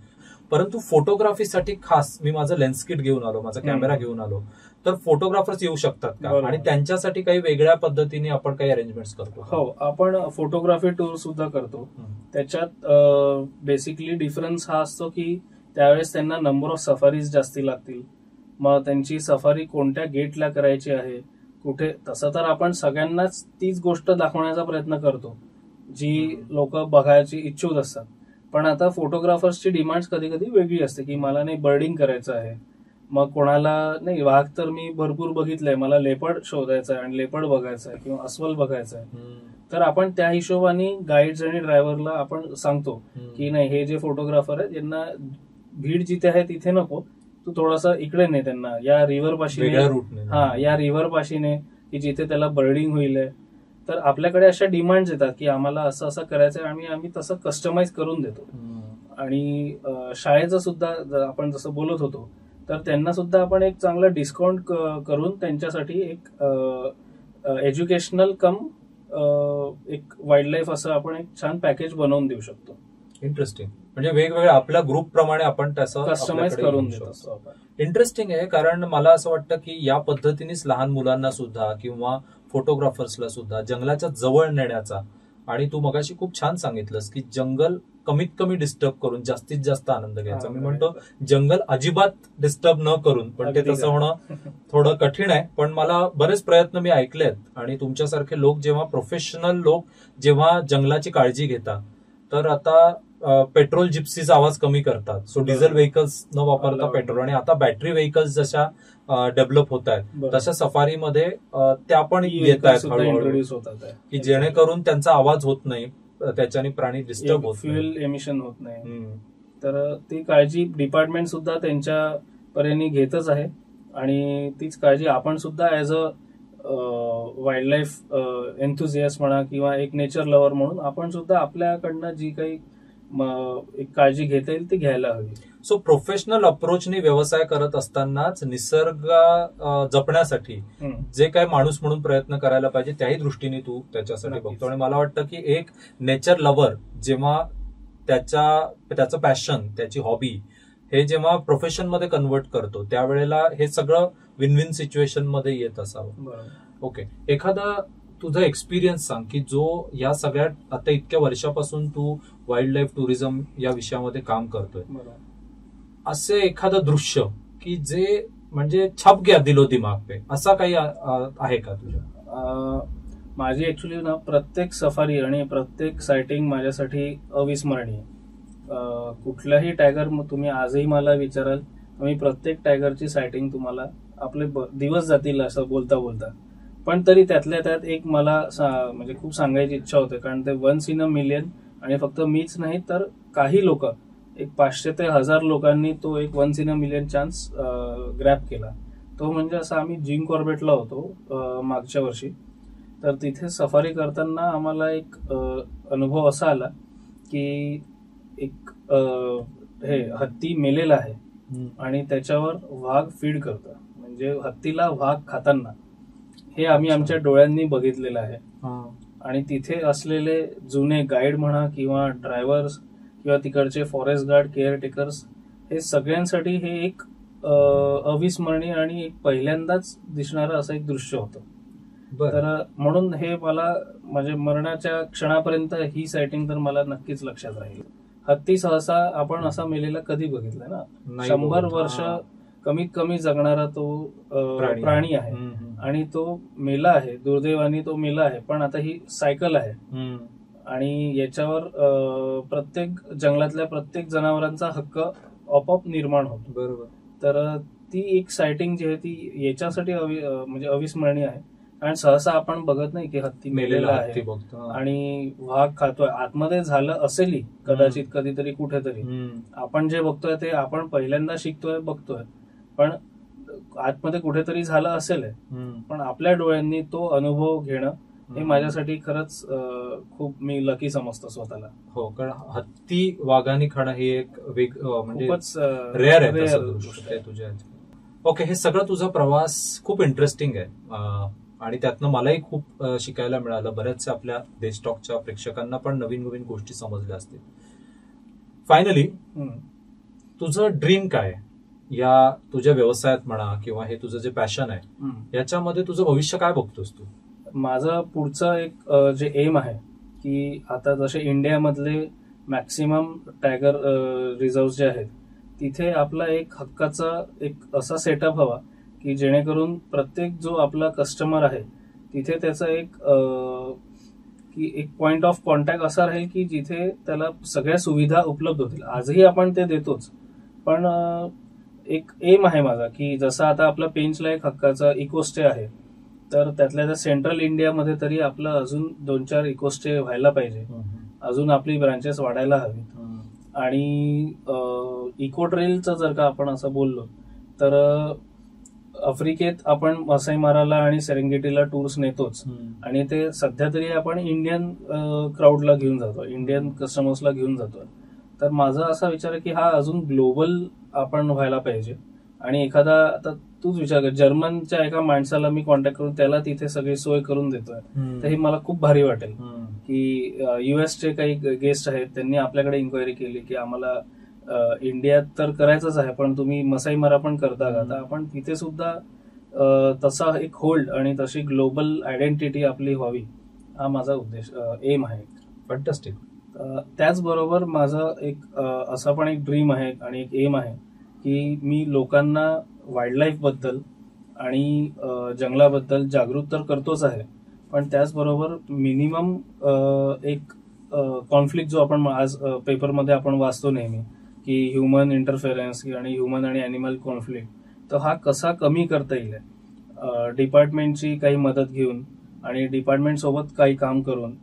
परंतु फोटोग्राफीसाठी खास मी माझं लेन्स किट घेऊन आलो, माझा कॅमेरा घेऊन आलो, तर फोटोग्राफर्स येऊ शकतात का? आणि त्यांच्यासाठी काही वेगळ्या पद्धतीने आपण काही अरेंजमेंट्स करतो? हो, आपण फोटोग्राफी टूर सुद्धा करतो. त्याच्यात बेसिकली डिफरन्स हा असतो की त्यावेळेस त्यांना नंबर ऑफ सफारीज जास्ती लागतील. मग त्यांची सफारी कोणत्या गेटला करायची आहे, कुठे, तसं तर आपण सगळ्यांनाच तीच गोष्ट दाखवण्याचा प्रयत्न करतो जी लोक बघायची इच्छुक असतात. पण आता फोटोग्राफर्सची डिमांड कधी कधी वेगळी असते की मला नाही बर्डिंग करायचं आहे, मग कोणाला नाही वाघ तर मी भरपूर बघितलंय, मला लेपर्ड शोधायचा आहे आणि लेपर्ड बघायचा आहे किंवा अस्वल बघायचं आहे. तर आपण त्या हिशोबाने गाईड्स आणि ड्रायव्हरला आपण सांगतो की नाही, हे जे फोटोग्राफर आहेत यांना भीड जिथे आहे तिथे नको, तू थोडासा इकडे ने त्यांना, या रिव्हर पाशी, या रिव्हर पाशी ने की जिथे त्याला बर्डिंग होईल. तर आपल्याकडे अशा डिमांड्स येतात की आम्हाला असं असं करायचं आहे, आम्ही तसं कस्टमाइज करून देतो. आणि शाळेचं सुद्धा आपण जसं बोलत होतो, तर त्यांना सुद्धा आपण एक चांगला डिस्काउंट करून त्यांच्यासाठी एक एज्युकेशनल कम एक वाईल्ड लाईफ असं आपण एक छान पॅकेज बनवून देऊ शकतो. इंटरेस्टिंग. म्हणजे वेगवेगळ्या आपल्या ग्रुप प्रमाणे आपण त्याचं कस्टमाइज करून देतो. इंटरेस्टिंग आहे, कारण मला असं वाटतं की या पद्धतीनेच लहान मुलांना सुद्धा किंवा फोटोग्राफर्सला सुद्धा जंगलाच्या जवळ नेण्याचा, आणि तू मगाशी खूप छान सांगितलंस की जंगल कमीत कमी डिस्टर्ब करून जास्तीत जास्त आनंद घ्यायचा. मी म्हणतो जंगल अजिबात डिस्टर्ब न करून, पण ते तसं होणं थोडं कठीण आहे. पण मला बरेच प्रयत्न मी ऐकलेत, आणि तुमच्यासारखे लोक जेव्हा, प्रोफेशनल लोक जेव्हा जंगलाची काळजी घेतात, तर आता पेट्रोल जिप्सीचा आवाज कमी करतात. सो डिझेल व्हेकल्स न वापरता पेट्रोल, आणि आता बॅटरी व्हेकल्स जशा डेव्हलप होत आहेत तशा सफारीमध्ये त्या पण येत आहेत हळूहळू, की जेणेकरून त्यांचा आवाज होत नाही. त्याच्याने प्राणी डिस्टर्ब होत नाही, फ्युएल एमिशन होत नाही. तर ती काळजी डिपार्टमेंट सुद्धा त्यांच्या परीने घेतच आहे आणि तीच काळजी आपण सुद्धा as a wild life enthusiast म्हणा किंवा एक नेचर लव्हर म्हणून आपण सुद्धा आपल्याकडनं जी काही एक काळजी घेता येईल ती घ्यायला हवी. सो प्रोफेशनल अप्रोचने व्यवसाय करत असतानाच निसर्ग जपण्यासाठी जे काही माणूस म्हणून प्रयत्न करायला पाहिजे त्याही दृष्टीने तू त्याच्यासाठी बघतो. आणि मला वाटतं की एक नेचर लव्हर जेव्हा त्याचं पॅशन, त्याची हॉबी हे जेव्हा प्रोफेशन मध्ये कन्वर्ट करतो त्यावेळेला हे सगळं विन विन सिच्युएशन मध्ये येत असावं. ओके, एखादा तुझा एक्सपिरियन्स सांग की जो या सगळ्या आता इतक्या वर्षापासून तू वाईल्ड लाईफ टुरिझम या विषयामध्ये काम करतोय, असे एखादं दृश्य की जे म्हणजे छप गया दिलो दिमाग पे, असा काही आहे का तुझ्या? माझी ऍक्च्युली ना प्रत्येक सफारी आणि प्रत्येक सायटिंग माझ्यासाठी अविस्मरणीय. कुठलाही टायगर तुम्ही आजही मला विचाराल, मी प्रत्येक टायगरची सायटिंग तुम्हाला आपले दिवस जातील असं बोलता बोलता. पण तरी त्यातल्या त्यात एक मला म्हणजे खूप सांगायची इच्छा होते, कारण ते वन्स इन अ मिलियन आणि फक्त मीच नाही तर काही लोक, एक 500 ते 1000 लोकांनी तो एक once in a million chance grab केला. तो म्हणजे असं आम्ही जिम कॉर्बेटला होतो मागच्या वर्षी. तर तिथे सफारी करताना आम्हाला एक अनुभव असा आला की एक हे हत्ती मेलेला आहे आणि त्याच्यावर वाघ फीड करतं, म्हणजे हत्तीला वाघ खाताना हे आम्ही आमच्या डोळ्यांनी बघितलेलं आहे. आणि तिथे असलेले जुने गाईड म्हणा किंवा ड्रायव्हर्स किंवा तिकडचे फॉरेस्ट गार्ड, केअरटेकर्स, हे सगळ्यांसाठी हे एक अविस्मरणीय आणि एक पहिल्यांदाच दिसणारं असं एक दृश्य होतं. तर म्हणून हे मला म्हणजे मरणाच्या क्षणापर्यंत ही सायटिंग तर मला नक्कीच लक्षात राहील. हत्ती सहसा आपण असा मेलेला कधी बघितलाय ना, 100 वर्ष कमीत कमी जगणारा तो प्राणी आहे आणि तो मेला आहे, दुर्दैवाने तो मेला आहे. पण आता ही सायकल आहे आणि याच्यावर प्रत्येक जंगलातल्या प्रत्येक जनावरांचा हक्क आपोआप निर्माण होतो. बरोबर. तर ती एक सायटिंग जी आहे ती याच्यासाठी म्हणजे अविस्मरणीय आहे. कारण सहसा आपण बघत नाही की हत्ती मेलेला आहे आणि वाघ खातोय. आतमध्ये झालं असेलही कदाचित कधीतरी कुठेतरी, आपण जे बघतोय ते आपण पहिल्यांदा शिकतोय बघतोय, पण आतमध्ये कुठेतरी झालं असेल. पण आपल्या डोळ्यांनी तो अनुभव घेणं हे माझ्यासाठी खरंच खूप मी लकी समजतो स्वतःला. हो, कारण हत्ती वाघाने खाणं हे एक म्हणजे खूपच रेअर आहे तुझ्या. ओके, हे सगळं तुझा प्रवास खूप इंटरेस्टिंग आहे आणि त्यातनं मलाही खूप शिकायला मिळालं. बऱ्याचशा आपल्या देशटॉकच्या प्रेक्षकांना पण नवीन नवीन गोष्टी समजल्या असतील. फायनली तुझं ड्रीम काय या तुझ्या व्यवसायात म्हणा किंवा हे तुझं जे पॅशन आहे याच्यामध्ये तुझं भविष्य काय बघतोस तू? माझं पुढचं एक जे एम आहे की आता जसे इंडियामधले मॅक्सिमम टायगर रिझर्व जे आहेत तिथे आपला एक हक्काचा एक असा सेटअप हवा की जेणेकरून प्रत्येक जो आपला कस्टमर आहे तिथे त्याचा एक पॉइंट ऑफ कॉन्टॅक्ट असा राहील की जिथे त्याला सगळ्या सुविधा उपलब्ध होतील. आजही आपण ते देतोच, पण एक एम आहे माझा की जसं आता आपला पेंचला एक हक्काचा इकोस्टे आहे, तर त्यातल्या त्या सेंट्रल इंडियामध्ये तरी आपलं अजून 2-4 इकोस्टे व्हायला पाहिजे, अजून आपली ब्रांचेस वाढायला हवीत. आणि इको ट्रेलचं जर का आपण असं बोललो तर आफ्रिकेत आपण मसाई माराला आणि सेरेंगेटीला टूर्स नेतोच आणि ते सध्या तरी आपण इंडियन क्राऊडला घेऊन जातो, इंडियन कस्टमर्सला घेऊन जातो. तर माझा असा विचार आहे की हा अजून ग्लोबल आपण व्हायला पाहिजे. आणि एखादा आता तूच विचार कर, जर्मनच्या एका माणसाला मी कॉन्टॅक्ट करून त्याला तिथे सगळी सोय करून देतोय, तर हे मला खूप भारी वाटेल. की युएसचे काही गेस्ट आहेत त्यांनी आपल्याकडे इन्क्वायरी केली की आम्हाला इंडियात तर करायचंच आहे पण तुम्ही मसाई मारा पण करता का, तर आपण तिथे सुद्धा तसा एक होल्ड आणि तशी ग्लोबल आयडेंटिटी आपली व्हावी, हा माझा उद्देश एम आहे. फॅन्टॅस्टिक. त्याचबरोबर माझं एक असा पण एक ड्रीम आहे आणि एक एम आहे की मी लोकांना वाईल्ड लाईफ बद्दल आणि जंगलाबद्दल जागृत तर करतोच आहे, पण त्याचबरोबर मिनिमम एक कॉन्फ्लिक्ट जो आपण आज पेपरमध्ये आपण वाचतो नेहमी की ह्युमन इंटरफेरन्स आणि ह्युमन आणि अॅनिमल कॉन्फ्लिक्ट, तर हा कसा कमी करता येईल डिपार्टमेंटची काही मदत घेऊन आणि डिपार्टमेंट सोबत काही काम करून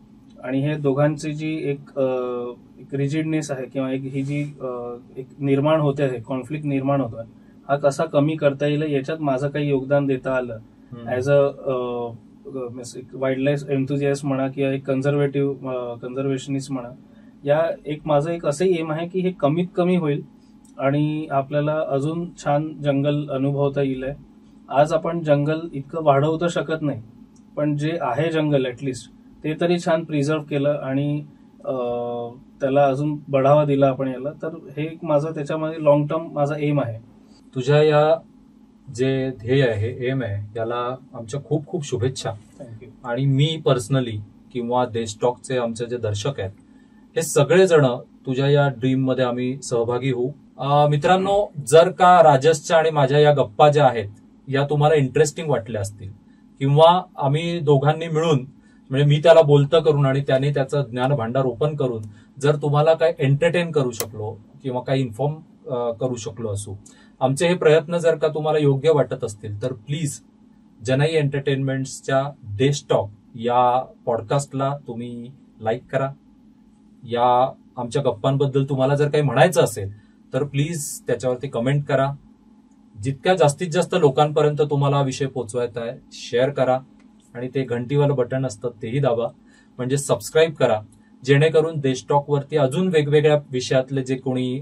आणि हे दोघांची जी एक रिजिडनेस आहे किंवा एक एक निर्माण होते आहे, कॉन्फ्लिक्ट निर्माण होतोय, हा कसा कमी करता येईल याच्यात माझं काही योगदान देता आलं as a wild life enthusiast म्हणा किंवा एक कन्झर्वेशनिस्ट म्हणा. एक माझं एक असं एम आहे की हे कमीत कमी होईल आणि आपल्याला अजून छान जंगल अनुभवता येईल. आज आपण जंगल इतकं वाढवू तर शकत नाही, पण जे आहे जंगल ऍटलिस्ट ते तरी छान प्रिझर्व केलं आणि त्याला अजून बढावा दिला आपण याला, तर हे माझं त्याच्यामध्ये लॉंग टर्म माझा एम आहे. तुझ्या या जे ध्येय आहे, एम आहे, याला आमच्या खूप खूप शुभेच्छा. थँक्यू. आणि मी पर्सनली किंवा देशटॉकचे आमचे जे दर्शक आहेत हे सगळेजण तुझ्या या ड्रीम मध्ये आम्ही सहभागी होऊ. मित्रांनो, जर का राजसच्या आणि माझ्या या गप्पा ज्या आहेत या तुम्हाला इंटरेस्टिंग वाटल्या असतील किंवा आम्ही दोघांनी मिळून म्हणजे मी त्याला बोलतं करून आणि त्याने त्याचं ज्ञान भांडार ओपन करून जर तुम्हाला काय एंटरटेन करू शकलो किंवा काही इन्फॉर्म करू शकलो असू, आमचे हे प्रयत्न जर का तुम्हाला योग्य वाटत असतील तर प्लीज जनई एंटरटेनमेंट्सच्या देशटॉक या पॉडकास्टला तुम्ही लाईक करा. या आमच्या गप्पांबद्दल तुम्हाला जर काही म्हणायचं असेल तर प्लीज त्याच्यावरती कमेंट करा. जितक्या जास्तीत जास्त लोकांपर्यंत तुम्हाला हा विषय पोहोचवायचा आहे शेअर करा आणि ते घंटीवालं बटन असतं तेही दाबा, म्हणजे सबस्क्राईब करा, जेणेकरून देशटॉकवरती अजून वेगवेगळ्या विषयातले जे कोणी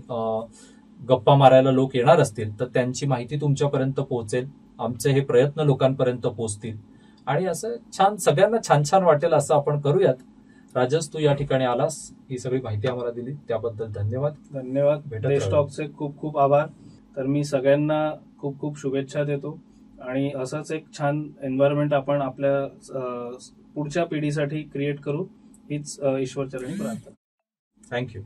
गप्पा मारायला लोक येणार असतील तर त्यांची माहिती तुमच्यापर्यंत पोहोचेल, आमचे हे प्रयत्न लोकांपर्यंत पोहोचतील आणि असं छान सगळ्यांना छान छान वाटेल असं आपण करूयात. राजस, तू या ठिकाणी आलास, ही सगळी माहिती आम्हाला दिली त्याबद्दल धन्यवाद. देशटॉकचे खूप खूप आभार. तर मी सगळ्यांना खूप खूप शुभेच्छा देतो आणि असंच एक छान एन्व्हायरमेंट आपण आपल्या पुढच्या पिढीसाठी क्रिएट करू हीच ईश्वरचरणी प्रार्थना. थँक्यू.